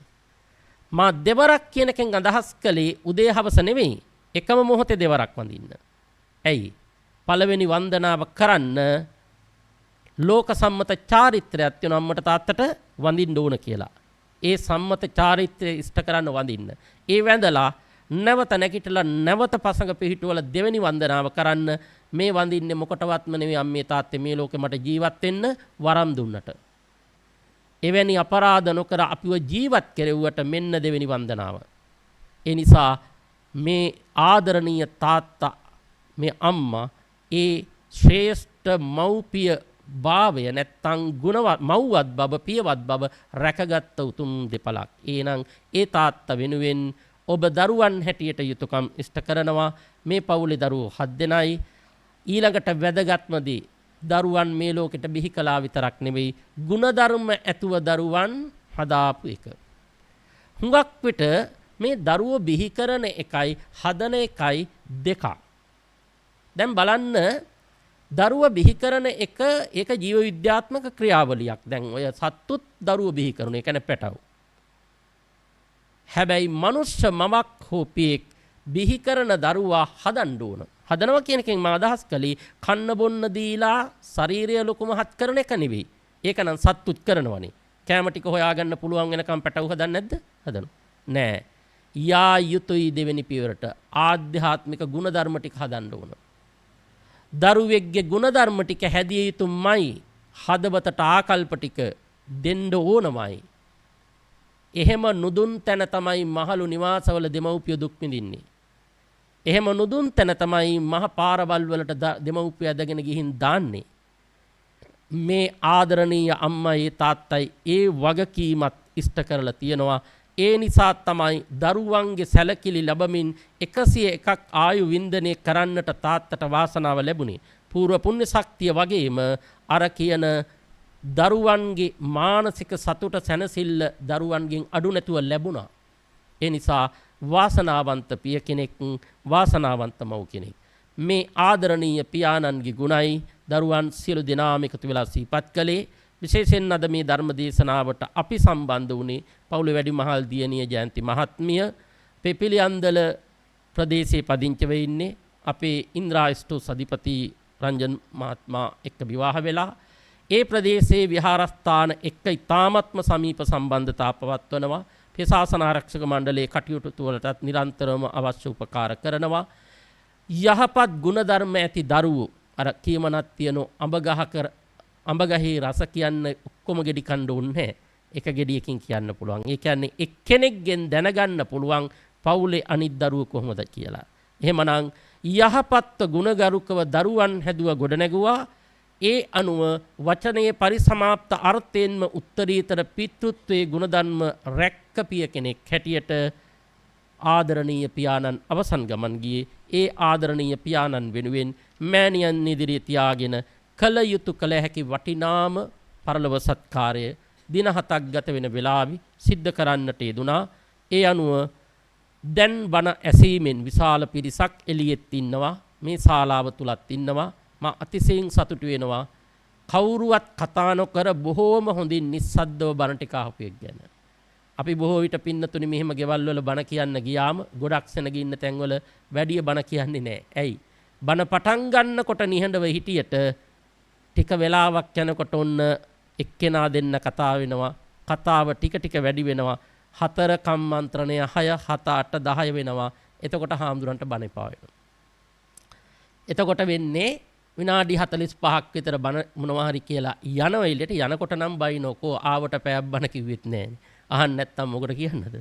මා දෙවරක් කියන එකෙන් අදහස් කළේ උදේ හවස නෙවෙයි එකම මොහොතේ දෙවරක් වඳින්න. ඇයි? පළවෙනි වන්දනාව කරන්න ලෝක සම්මත චාරිත්‍රයක් තියෙනවා අම්මට තාත්තට වඳින්න ඕන කියලා. ඒ සම්මත චාරිත්‍රය ඉෂ්ට කරන්න වඳින්න. ඒ වැඳලා නැවත නැගිටලා නැවත පසඟ පිහිටුවල දෙවෙනි වන්දනාව කරන්න. මේ වඳින්නේ මොකටවත්ම නෙවෙයි අම්මේ තාත්තේ මේ ලෝකෙ මට ජීවත් වෙන්න වරම් දුන්නට. එවැනි අපරාධ නොකර අපිව ජීවත් කෙරෙව්වට මෙන්න දෙවෙනි වන්දනාව. ඒ නිසා මේ ආදරණීය තාත්තා මේ අම්මා ඒ ශ්‍රේෂ්ඨ මව්පිය භාවය නැත්තම් ගුණවත් මව්වත් බබ පියවත් බබ රැකගත් උතුම් දෙපළක්. එහෙනම් ඒ තාත්තා වෙනුවෙන් ඔබ දරුවන් හැටියට යුතුයකම් ඉෂ්ට කරනවා. මේ පවුලේ දරුවෝ 7 දෙනයි. ඊළඟට වැදගත්ම දේ දරුවන් මේ ලෝකෙට බිහි කළා විතරක් නෙවෙයි ಗುಣධර්ම ඇතුව දරුවන් හදාපු එක. හුඟක් විට මේ දරුවෝ බිහි කරන එකයි හදන එකයි දෙකක්. දැන් බලන්න දරුවා බිහි කරන එක ඒක ජීව විද්‍යාත්මක ක්‍රියාවලියක්. දැන් ඔය සත්තුත් දරුවෝ බිහි කරන එක නේ පැටව. හැබැයි මනුෂ්‍ය මවක් හෝ පියෙක් බිහි කරන දරුවා හදන්න ඕන. හදනවා කියන එකෙන් මම අදහස් කළේ කන්න බොන්න දීලා ශරීරය ලොකුමහත් කරන එක නෙවෙයි. ඒක නම් සත්තුත් කරනවනේ. කැම ටික හොයාගන්න පුළුවන් වෙනකම් පැටව හදන්නේ නැද්ද? හදනවා. නෑ. යා යුතුයි දෙවෙනි පියවරට ආධ්‍යාත්මික ගුණධර්ම ටික හදන්න ඕන. දරුවෙක්ගේ ගුණධර්ම ටික හැදිය යුතුමයි. හදවතට ආකල්ප ටික දෙන්න ඕනමයි. එහෙම නුදුන් තැන තමයි මහලු නිවාසවල දෙමව්පිය දුක් විඳින්නේ. එහෙම නුදුන් තැන තමයි මහ පාරවල් වලට දෙමව්පිය ඇදගෙන ගිහින් දාන්නේ. මේ ආදරණීය අම්මයි තාත්තයි ඒ වගකීමත් ඉෂ්ට කරලා තියෙනවා. ඒ නිසා තමයි දරුවන්ගේ සැලකිලි ලැබමින් 101ක් ආයු වින්දනය කරන්නට තාත්තට වාසනාව ලැබුණේ. පූර්ව පුණ්‍ය ශක්තිය වගේම අර කියන දරුවන්ගේ මානසික සතුට සැනසෙල්ල දරුවන්ගෙන් අඩු නැතුව ලැබුණා. ඒ නිසා වාසනාවන්ත පිය කෙනෙක් වාසනාවන්ත මව් කෙනෙක්. මේ ආදරණීය පියාණන්ගේ ගුණයි දරුවන් සියලු දෙනාම එකතු වෙලා සිහිපත් කළේ. විශේෂයෙන් අද මේ ධර්ම දේශනාවට අපි සම්බන්ධ වුණේ පවුලේ වැඩිමහල් දියණිය ජයන්ති මහත්මිය පෙපිලියන්දල ප්‍රදේශයේ පදිංචි වෙ ඉන්නේ අපේ ඉන්ද්‍රායිස්ටෝ අධිපති රංජන් මහත්මයා එක්ක විවාහ වෙලා ඒ ප්‍රදේශයේ විහාරස්ථාන එක්ක ඉතාමත්ම සමීප සම්බන්ධතා පවත්වනවා. ශාසන ආරක්ෂක මණ්ඩලයේ කටයුතු වලටත් නිරන්තරව අවශ්‍ය උපකාර කරනවා. යහපත් ගුණධර්ම ඇති දරුවෝ අර කීමනක් තියෙන අඹගහේ රස කියන්න ඔක්කොම ගෙඩි කන්න ඕනේ. එක ගෙඩියකින් කියන්න පුළුවන්. ඒ කියන්නේ එක්කෙනෙක්ගෙන් දැනගන්න පුළුවන් පවුලේ අනිත් දරුවෝ කොහොමද කියලා. එහෙමනම් යහපත්ව ගුණගරුකව දරුවන් හැදුව ගොඩනැගුවා. ඒ අනුව වචනයේ පරිසමාප්ත අර්ථයෙන්ම උත්තරීතර පිතෘත්වයේ ගුණධර්ම රැක්කපිය කෙනෙක් හැටියට ආදරණීය පියාණන් අවසන් ගමන් ගියේ. ඒ ආදරණීය පියාණන් වෙනුවෙන් මෑණියන් ඉදිරියේ තියාගෙන කල යුතු කල හැකි වටිනාම පරලොව සත්කාරය දින 7ක් ගත වෙන වෙලාවි සිද්ධ කරන්නට යෙදුනා. ඒ අනුව දැන් බණ ඇසීමෙන් විශාල පිරිසක් එළියෙත් ඉන්නවා. මේ ශාලාව තුලත් ඉන්නවා. මා අතිශයින් සතුටු වෙනවා. කවුරුවත් කතා නොකර බොහෝම හොඳින් නිස්සද්දව බණ ටික අහපු ගැන. අපි බොහෝ විට පින්නතුනි මෙහෙම ගෙවල් වල බණ කියන්න ගියාම ගොඩක් සෙනග ඉන්න තැන්වල වැඩි බණ කියන්නේ නැහැ. ඇයි? බණ පටන් ගන්නකොට නිහඬව හිටියට ටික වෙලාවක් යනකොට ඔන්න එක්කෙනා දෙන්න කතා වෙනවා. කතාව ටික ටික වැඩි වෙනවා. 4 කම්මන්ත්‍රණය 6 7 8 10 වෙනවා. එතකොට හාමුදුරන්ට බණ එපා වෙනවා. එතකොට වෙන්නේ විනාඩි 45ක් විතර බණ මොනවා හරි කියලා යනවා එළියට. යනකොට නම් බයිනෝකෝ ආවට පැයක් බණ කිව්වෙත් නැහැ. අහන්න නැත්තම් මොකට කියන්නද?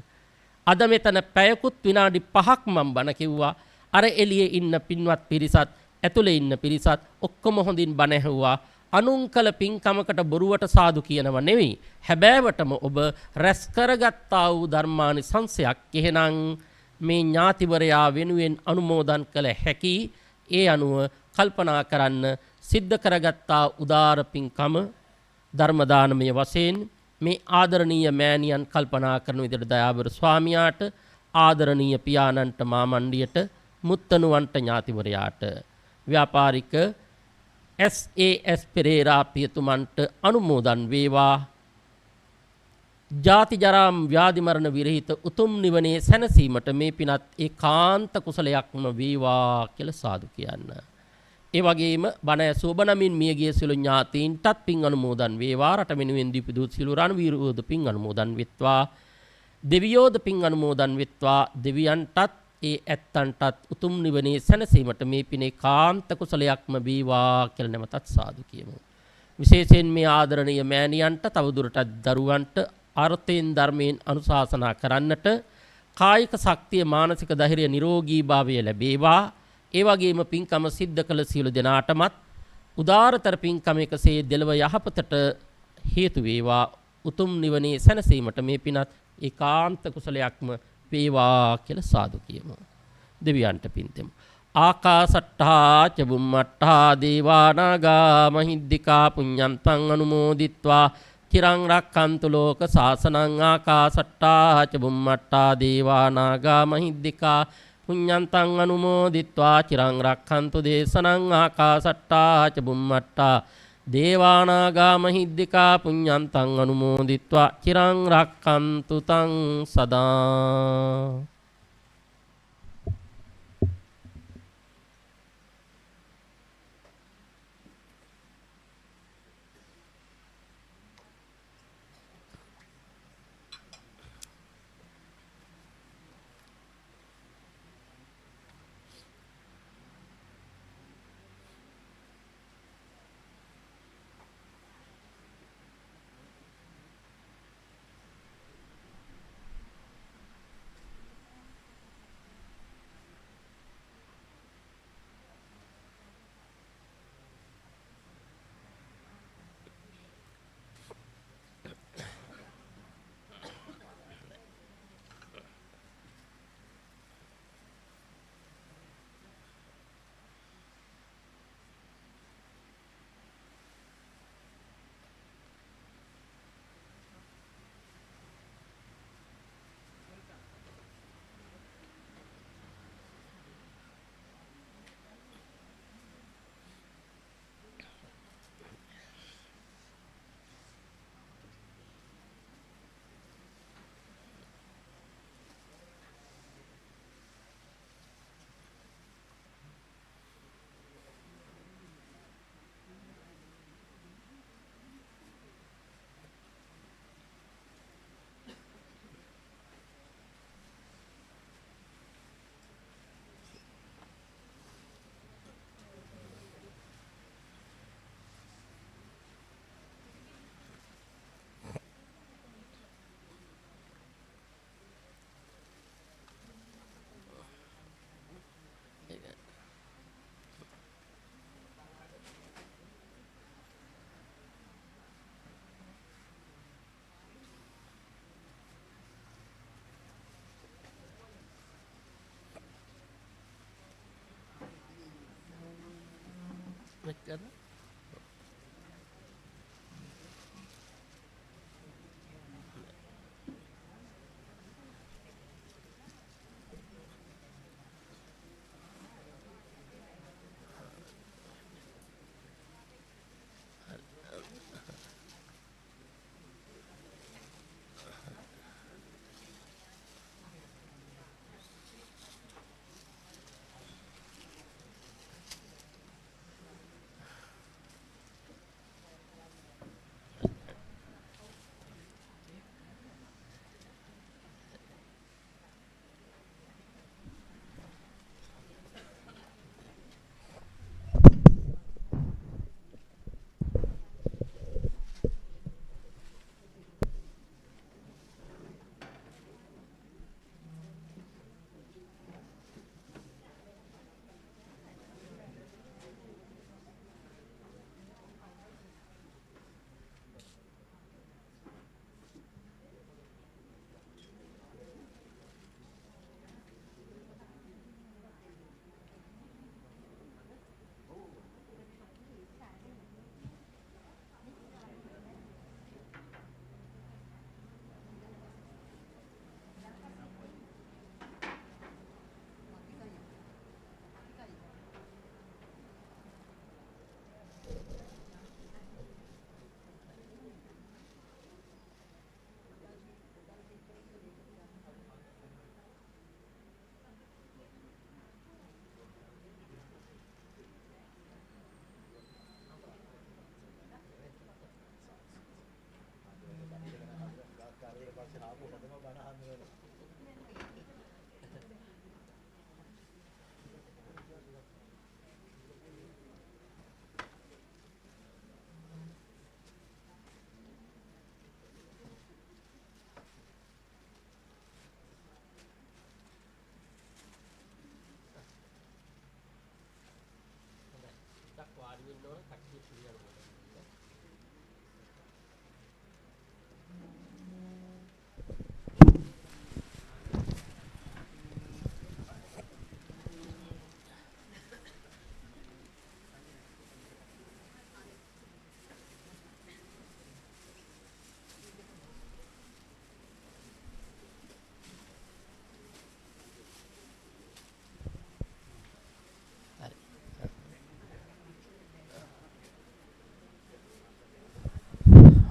අද මෙතන පැයකුත් විනාඩි 5ක් මම බණ කිව්වා. අර එළියේ ඉන්න පින්වත් පිරිසත් ඇතුලේ ඉන්න පිරිසත් ඔක්කොම හොඳින් බණ ඇහුවා. අනුන්කල පින්කමකට බොරුවට සාදු කියනව නෙවෙයි. හැබෑවටම ඔබ රැස් කරගත්තා වූ ධර්මානිසංසයක් එහෙනම් මේ ඥාතිවරයා වෙනුවෙන් අනුමෝදන් කළ හැකි. ඒ අනුව කල්පනා කරන්න සිද්ධ කරගත්තා උදාර පින්කම ධර්ම දානමය වශයෙන් මේ ආදරණීය මෑණියන් කල්පනා කරන විදිහට දයාබර ස්වාමියාට ආදරණීය පියාණන්ට මාමණ්ඩියට මුත්තණුවන්ට ඥාතිවරයාට ව්‍යාපාරික SAS පෙරේරා පියතුමන්ට අනුමෝදන් වේවා. ජාති ජරා ව්‍යාධි මරණ විරහිත උතුම් නිවනේ සැනසීමට මේ පිනත් ඒකාන්ත කුසලයක්ම වේවා කියලා සාදු කියන්න. ඒ වගේම බණ ඇසූ ඔබ නමින් මියගිය සියලු ඥාතීන්ටත් පින් අනුමෝදන් වේවා. රට වෙනුවෙන් දීපු සියලු රණවීරයෝද පින් අනුමෝදන් වෙත්වා. දෙවියෝද පින් අනුමෝදන් වෙත්වා. දෙවියන්ටත් ඒ ඇත්තන්ටත් උතුම් නිවනේ සැනසීමට මේ පිනේ කාන්ත කුසලයක්ම වේවා කියලා නැවතත් සාදු කියමු. විශේෂයෙන් මේ ආදරණීය මෑණියන්ට තවදුරටත් දරුවන්ට අර්ථයෙන් ධර්මයෙන් අනුශාසනා කරන්නට කායික ශක්තිය මානසික ධෛර්ය නිරෝගී භාවය ලැබේවා. ඒ වගේම පින්කම සිද්ධ කළ සියලු දෙනාටමත් උදාරතර පින්කම එකසේ දෙලව යහපතට හේතු වේවා. උතුම් නිවනේ සැනසීමට මේ පිනත් ඒකාන්ත කුසලයක්ම වේවා කියලා සාදු කියමු. දෙවියන්ට පින් දෙමු. ආකාසට්ටා ච බුම්මට්ටා දේවා නාග මහිද්దికා පුඤ්ඤන්තං අනුමෝදිත්වා චිරං රක්ඛන්තු ලෝක සාසනං. ආකාසට්ටා ච බුම්මට්ටා දේවා නාග මහිද්దికා පුඤ්ඤන්තං අනුමෝදිත්වා චිරං රක්ඛන්තු දේශනං. ආකාසට්ටා ච බුම්මට්ටා දේවා නාග මහිද්దికා පුඤ්ඤන්තං අනුමෝදිත්වා චිරං රක්ඛන්තු තං සදා.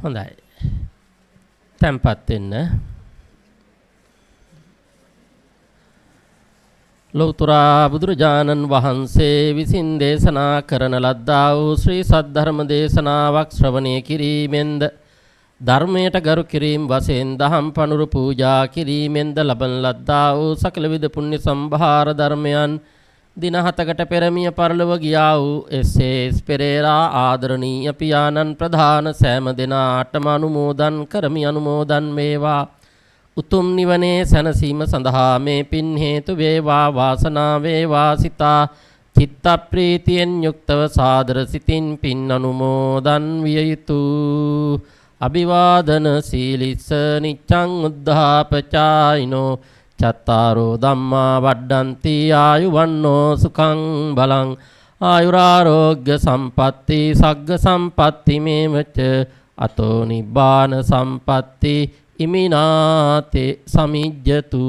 හොඳයි. තැම්පත් වෙන්න. ලෞතර බුදුරජාණන් වහන්සේ විසින් දේශනා කරන ලද්දා වූ ශ්‍රී සද්ධර්ම දේශනාවක් ශ්‍රවණය කිරීමෙන්ද ධර්මයට ගරු කිරීම වශයෙන් දහම් පනුරු පූජා කිරීමෙන්ද ලබන ලද්දා වූ සකල විද පුණ්‍ය සම්භාර ධර්මයන් දින 7කට පෙර මිය පරලොව ගියා වූ එස්.එස්. පෙරේරා ආදරණීය පියාණන් ප්‍රධාන සෑම දෙනාටම අනුමෝදන් කරමි අනුමෝදන් වේවා. උතුම් නිවනේ සැනසීම සඳහා මේ පින් හේතු වේවා වාසනාව වේවා සිතා චිත්ත ප්‍රීතියෙන් යුක්තව සාදර සිතින් පින් අනුමෝදන් විය යුතුය. අභිවාදන සීලිස්ස නිච්ඡං උද්ධාපචායිනෝ චත්තාරෝ ධම්මා වඩ්ඩಂತಿ ආයුවන්නෝ සුඛං බලං ආයුරාෝග්‍ය සම්පatti සග්ග සම්පatti මේවච අතෝ නිබ්බාන සම්පatti ඉමිනාතේ සමිජ්ජතු.